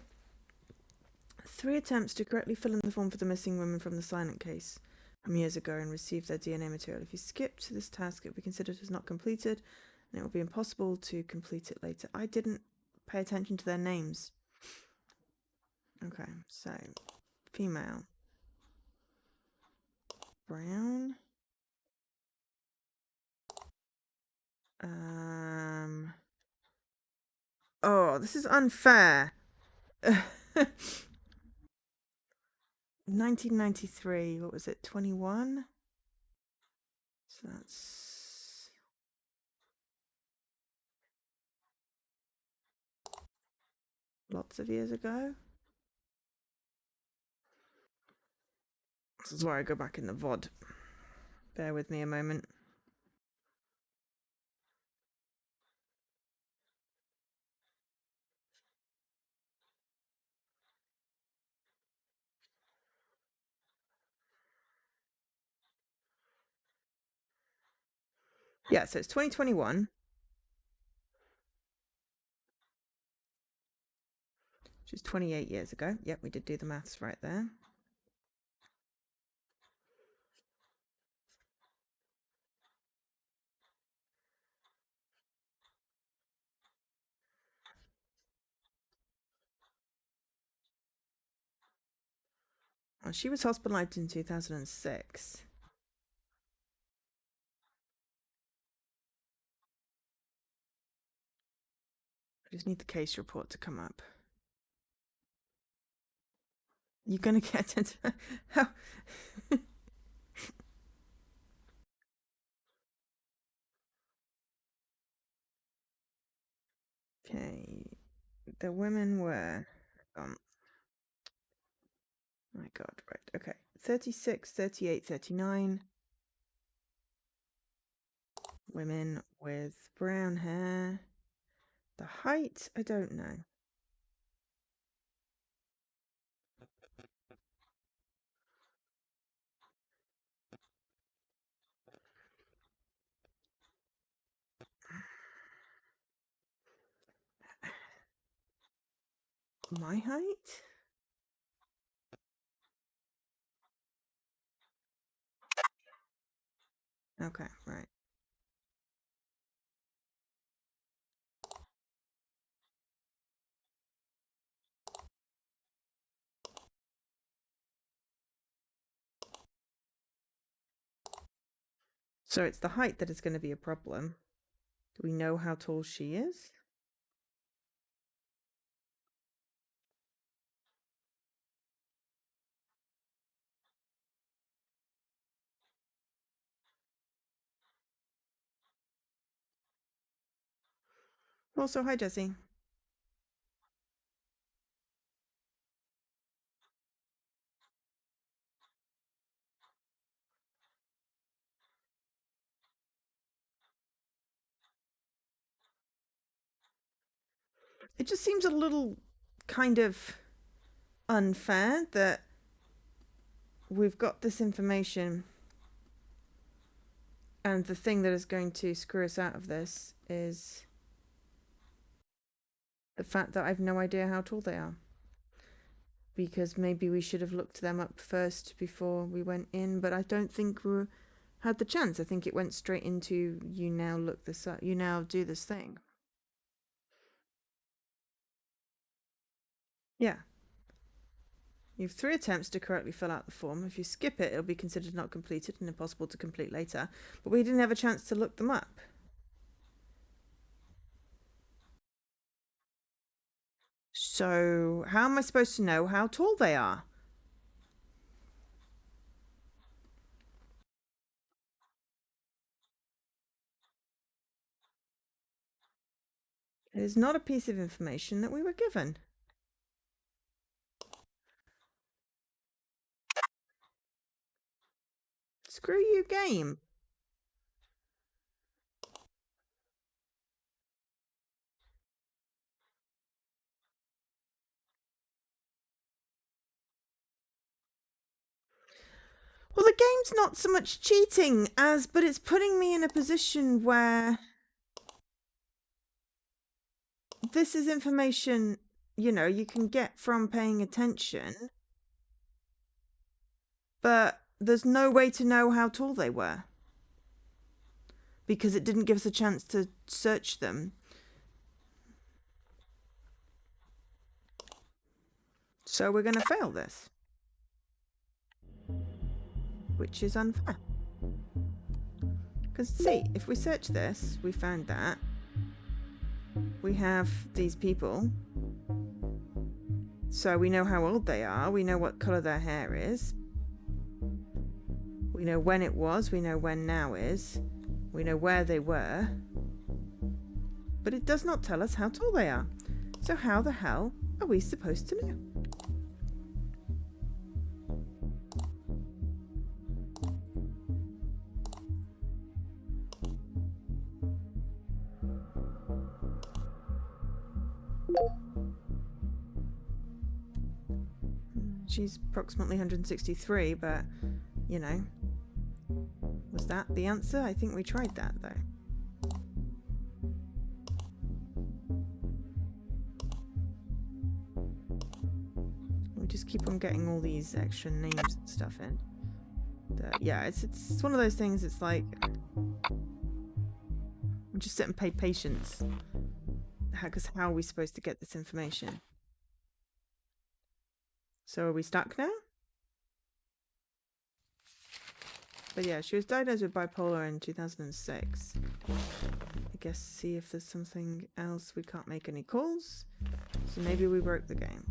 3 attempts to correctly fill in the form for the missing women from the Silent case from years ago and receive their DNA material. If you skip to this task, it will be considered as not completed, and it will be impossible to complete it later. I didn't pay attention to their names. Okay, so female. Brown. Oh, this is unfair. 1993, what was it, 21? So that's... lots of years ago. This is where I go back in the VOD. Bear with me a moment. Yeah, so it's 2021. Which is 28 years ago. Yep, we did do the maths right there. Well, she was hospitalized in 2006. I just need the case report to come up. You're gonna get it. How? Okay. The women were. My God, right. Okay. 36, 38, 39. Women with brown hair. The height, I don't know. My height? Okay, right. So it's the height that is going to be a problem. Do we know how tall she is? Also, hi, Jesse. It just seems a little kind of unfair that we've got this information and the thing that is going to screw us out of this is the fact that I've no idea how tall they are. Because maybe we should have looked them up first before we went in, but I don't think we had the chance. I think it went straight into you now look this up, you now do this thing. Yeah. You have 3 attempts to correctly fill out the form. If you skip it, it'll be considered not completed and impossible to complete later. But we didn't have a chance to look them up. So, how am I supposed to know how tall they are? It is not a piece of information that we were given. Screw you, game. Well, the game's not so much cheating but it's putting me in a position where this is information, you can get from paying attention, but there's no way to know how tall they were because it didn't give us a chance to search them. So we're going to fail this, which is unfair. Because see, if we search this, we found that we have these people, so we know how old they are, we know what colour their hair is, we know when it was, we know when now is, we know where they were, but it does not tell us how tall they are. So how the hell are we supposed to know? She's approximately 163, but, was that the answer? I think we tried that, though. We just keep on getting all these extra names and stuff in. Yeah, it's one of those things, it's like, we just sit and pay patience. Because how are we supposed to get this information? So are we stuck now? But yeah, she was diagnosed with bipolar in 2006. guess see if there's something else we can't make any calls. So maybe we broke the game.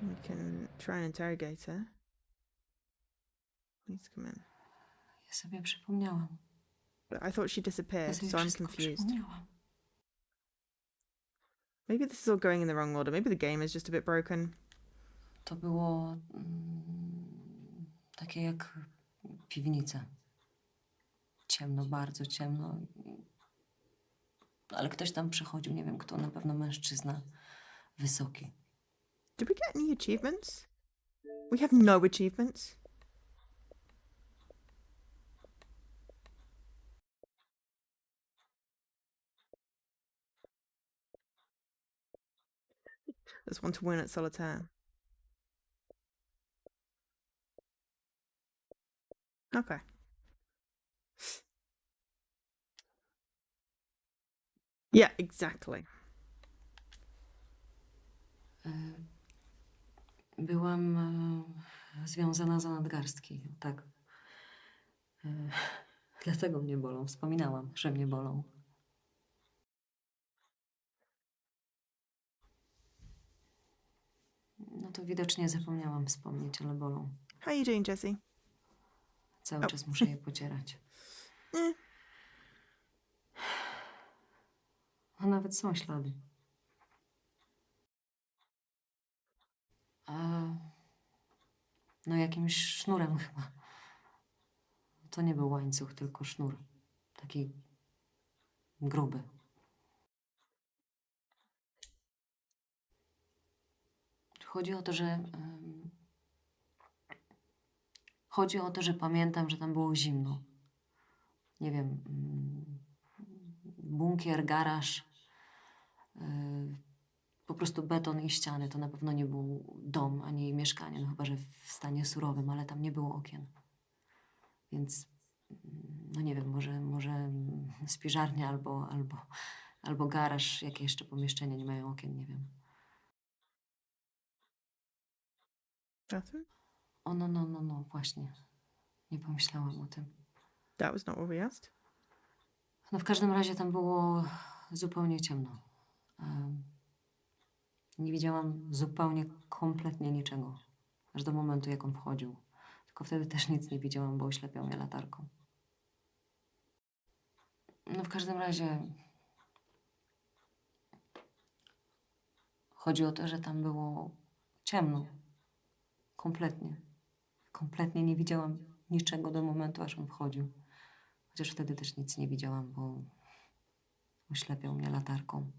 We can try and interrogate her. Please come in. Ja sobie przypomniałam. But I thought she Ja disappeared, sobie so I'm wszystko confused. przypomniałam. Maybe this is all going in the wrong order. Maybe the game is just a bit broken. To było takie jak piwnica. Ciemno, bardzo ciemno. Ale ktoś tam przychodził, nie wiem kto, na pewno mężczyzna wysoki. Did we get any achievements? We have no achievements. There's one to win at solitaire. Okay. Yeah, exactly. Byłam związana za nadgarstki, tak. Dlatego mnie bolą. Wspominałam, że mnie bolą. No to widocznie zapomniałam wspomnieć, ale bolą. How you doing, Jessie? Cały czas muszę je pocierać. A nawet są ślady. No jakimś sznurem chyba. To nie był łańcuch, tylko sznur. Taki gruby. Chodzi o to, że... Chodzi o to, że pamiętam, że tam było zimno. Nie wiem... bunkier, garaż... po prostu beton i ściany. To na pewno nie był dom, ani mieszkanie. No chyba, że w stanie surowym, ale tam nie było okien. Więc... no nie wiem, może spiżarnia albo garaż, jakie jeszcze pomieszczenia nie mają okien, nie wiem. Bathroom? O, no, właśnie. Nie pomyślałam o tym. That was not what we asked. No w każdym razie tam było zupełnie ciemno. Nie widziałam zupełnie, kompletnie niczego. Aż do momentu, jak on wchodził. Tylko wtedy też nic nie widziałam, bo oślepiał mnie latarką. No w każdym razie... Chodzi o to, że tam było ciemno. Kompletnie. Kompletnie nie widziałam niczego do momentu, aż on wchodził. Chociaż wtedy też nic nie widziałam, bo oślepiał mnie latarką.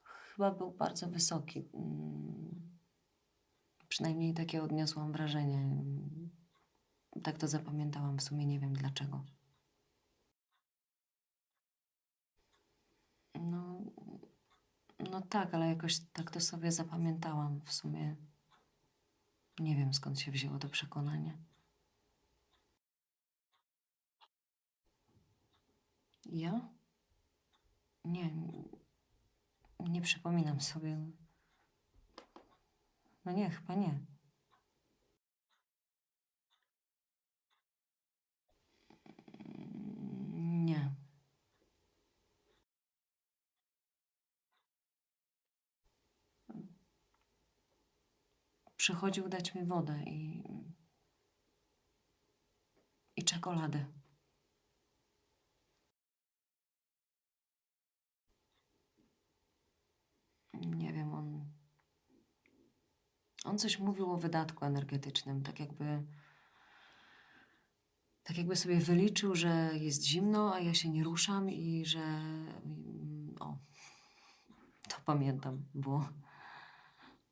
Chyba był bardzo wysoki. Przynajmniej takie odniosłam wrażenie. Tak to zapamiętałam, w sumie nie wiem dlaczego. No tak, ale jakoś tak to sobie zapamiętałam. W sumie nie wiem, skąd się wzięło to przekonanie. Ja? Nie przypominam sobie. No nie, chyba nie. Nie. Przychodził dać mi wodę i czekoladę. Nie wiem, on coś mówił o wydatku energetycznym, tak jakby sobie wyliczył, że jest zimno, a ja się nie ruszam i że... O, to pamiętam, bo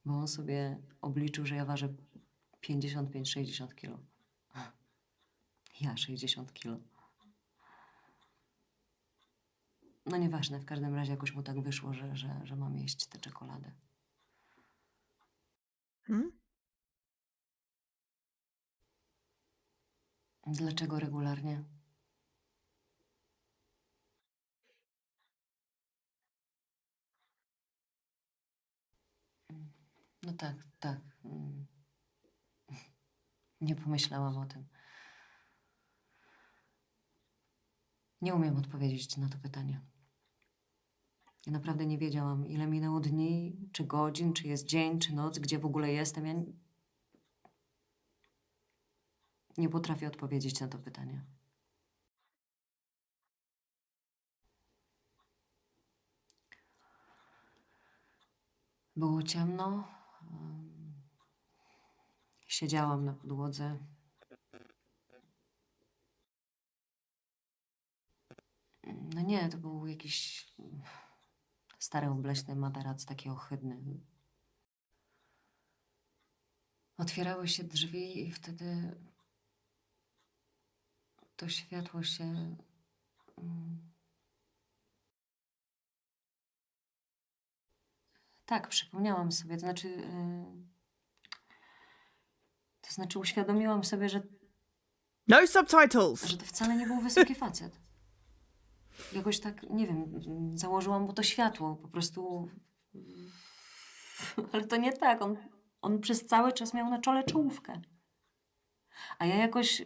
on sobie obliczył, że ja ważę 55-60 kilo. Ja 60 kilo. No nieważne, w każdym razie jakoś mu tak wyszło, że mam jeść tę czekoladę. Dlaczego regularnie? No tak, tak. Nie pomyślałam o tym. Nie umiem odpowiedzieć na to pytanie. Ja naprawdę nie wiedziałam, ile minęło dni, czy godzin, czy jest dzień, czy noc, gdzie w ogóle jestem. Ja nie potrafię odpowiedzieć na to pytanie. Było ciemno. Siedziałam na podłodze. No nie, to był jakiś stary, obleśny materac, taki ohydny. Otwierały się drzwi i wtedy to światło się... Tak, przypomniałam sobie, to znaczy uświadomiłam sobie, No subtitles! że to wcale nie był wysoki facet. Jakoś tak, nie wiem, założyłam mu to światło, po prostu... Ale to nie tak, on przez cały czas miał na czole czołówkę. A ja jakoś,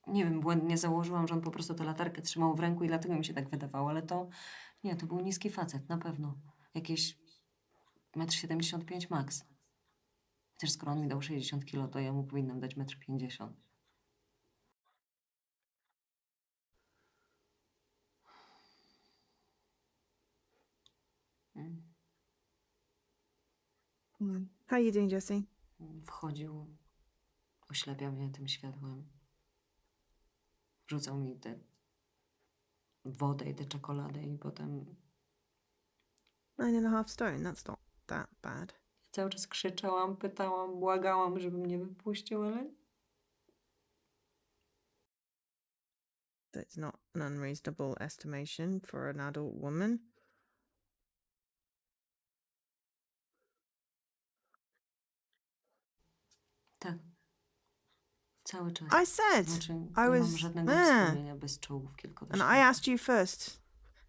nie wiem, błędnie założyłam, że on po prostu tę latarkę trzymał w ręku i dlatego mi się tak wydawało, ale to... Nie, to był niski facet, na pewno. Jakieś 1,75 m max. Chociaż skoro on mi dał 60 kilo, to ja mu powinnam dać 1,50 m. How you doing, Jessie? Wchodził, oślepiał mnie tym światłem. Rzucał mi tę wodę i tę czekoladę i potem 9.5 stone, that's not that bad. cały czas krzyczałam, pytałam, błagałam, żeby mnie wypuścił, ale That's not an unreasonable estimation for an adult woman. tak. Cały czas. I said Znaczy, I nie was mam żadnego there. wspomnienia bez czołówki, tylko to And I światło. asked you first,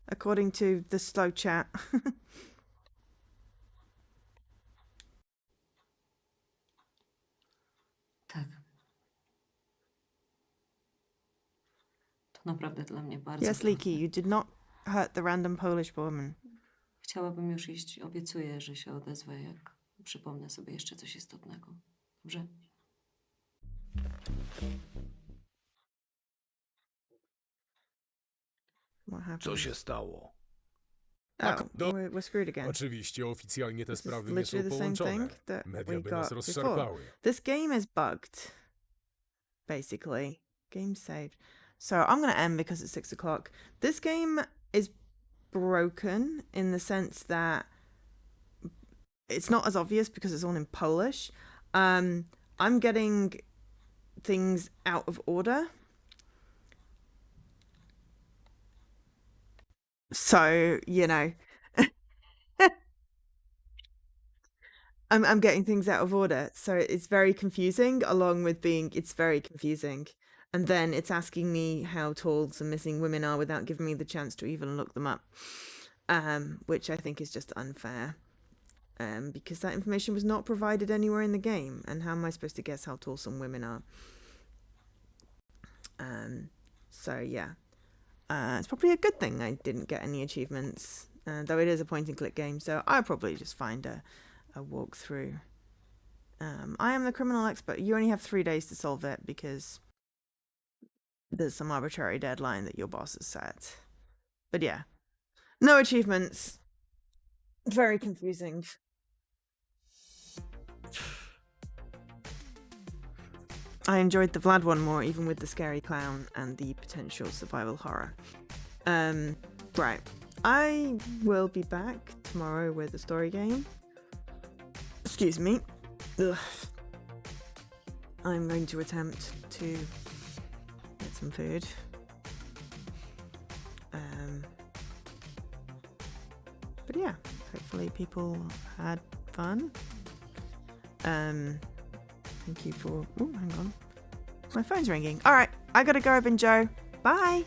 according to the slow chat. Tak. To naprawdę dla mnie bardzo Yes, trudne. Leaky, you did not hurt the random Polish woman. Chciałabym już iść. Obiecuję, że się odezwę, jak przypomnę sobie jeszcze coś istotnego. Dobrze? What happened? Co się stało? Oh, do- we're screwed again. Oczywiście oficjalnie te This is sprawy nie są literally the same połączone. thing that Media we by nas got before. rozszarpały. This game is bugged, basically. Game saved. So I'm going to end because it's 6 o'clock. This game is broken in the sense that it's not as obvious because it's all in Polish. I'm getting things out of order. So, you know, I'm getting things out of order. So it's very confusing, along with it's very confusing. And then it's asking me how tall some missing women are without giving me the chance to even look them up. Which I think is just unfair. Because that information was not provided anywhere in the game. And how am I supposed to guess how tall some women are? So yeah. It's probably a good thing I didn't get any achievements, though it is a point and click game, so I'll probably just find a walkthrough. I am the criminal expert. You only have 3 days to solve it because there's some arbitrary deadline that your boss has set. But yeah, no achievements. Very confusing. I enjoyed the Vlad one more, even with the scary clown and the potential survival horror. Right. I will be back tomorrow with a story game. Excuse me. Ugh. I'm going to attempt to get some food. But yeah, hopefully people had fun. Thank you for... Oh, hang on. My phone's ringing. All right, I gotta go, Joe. Bye.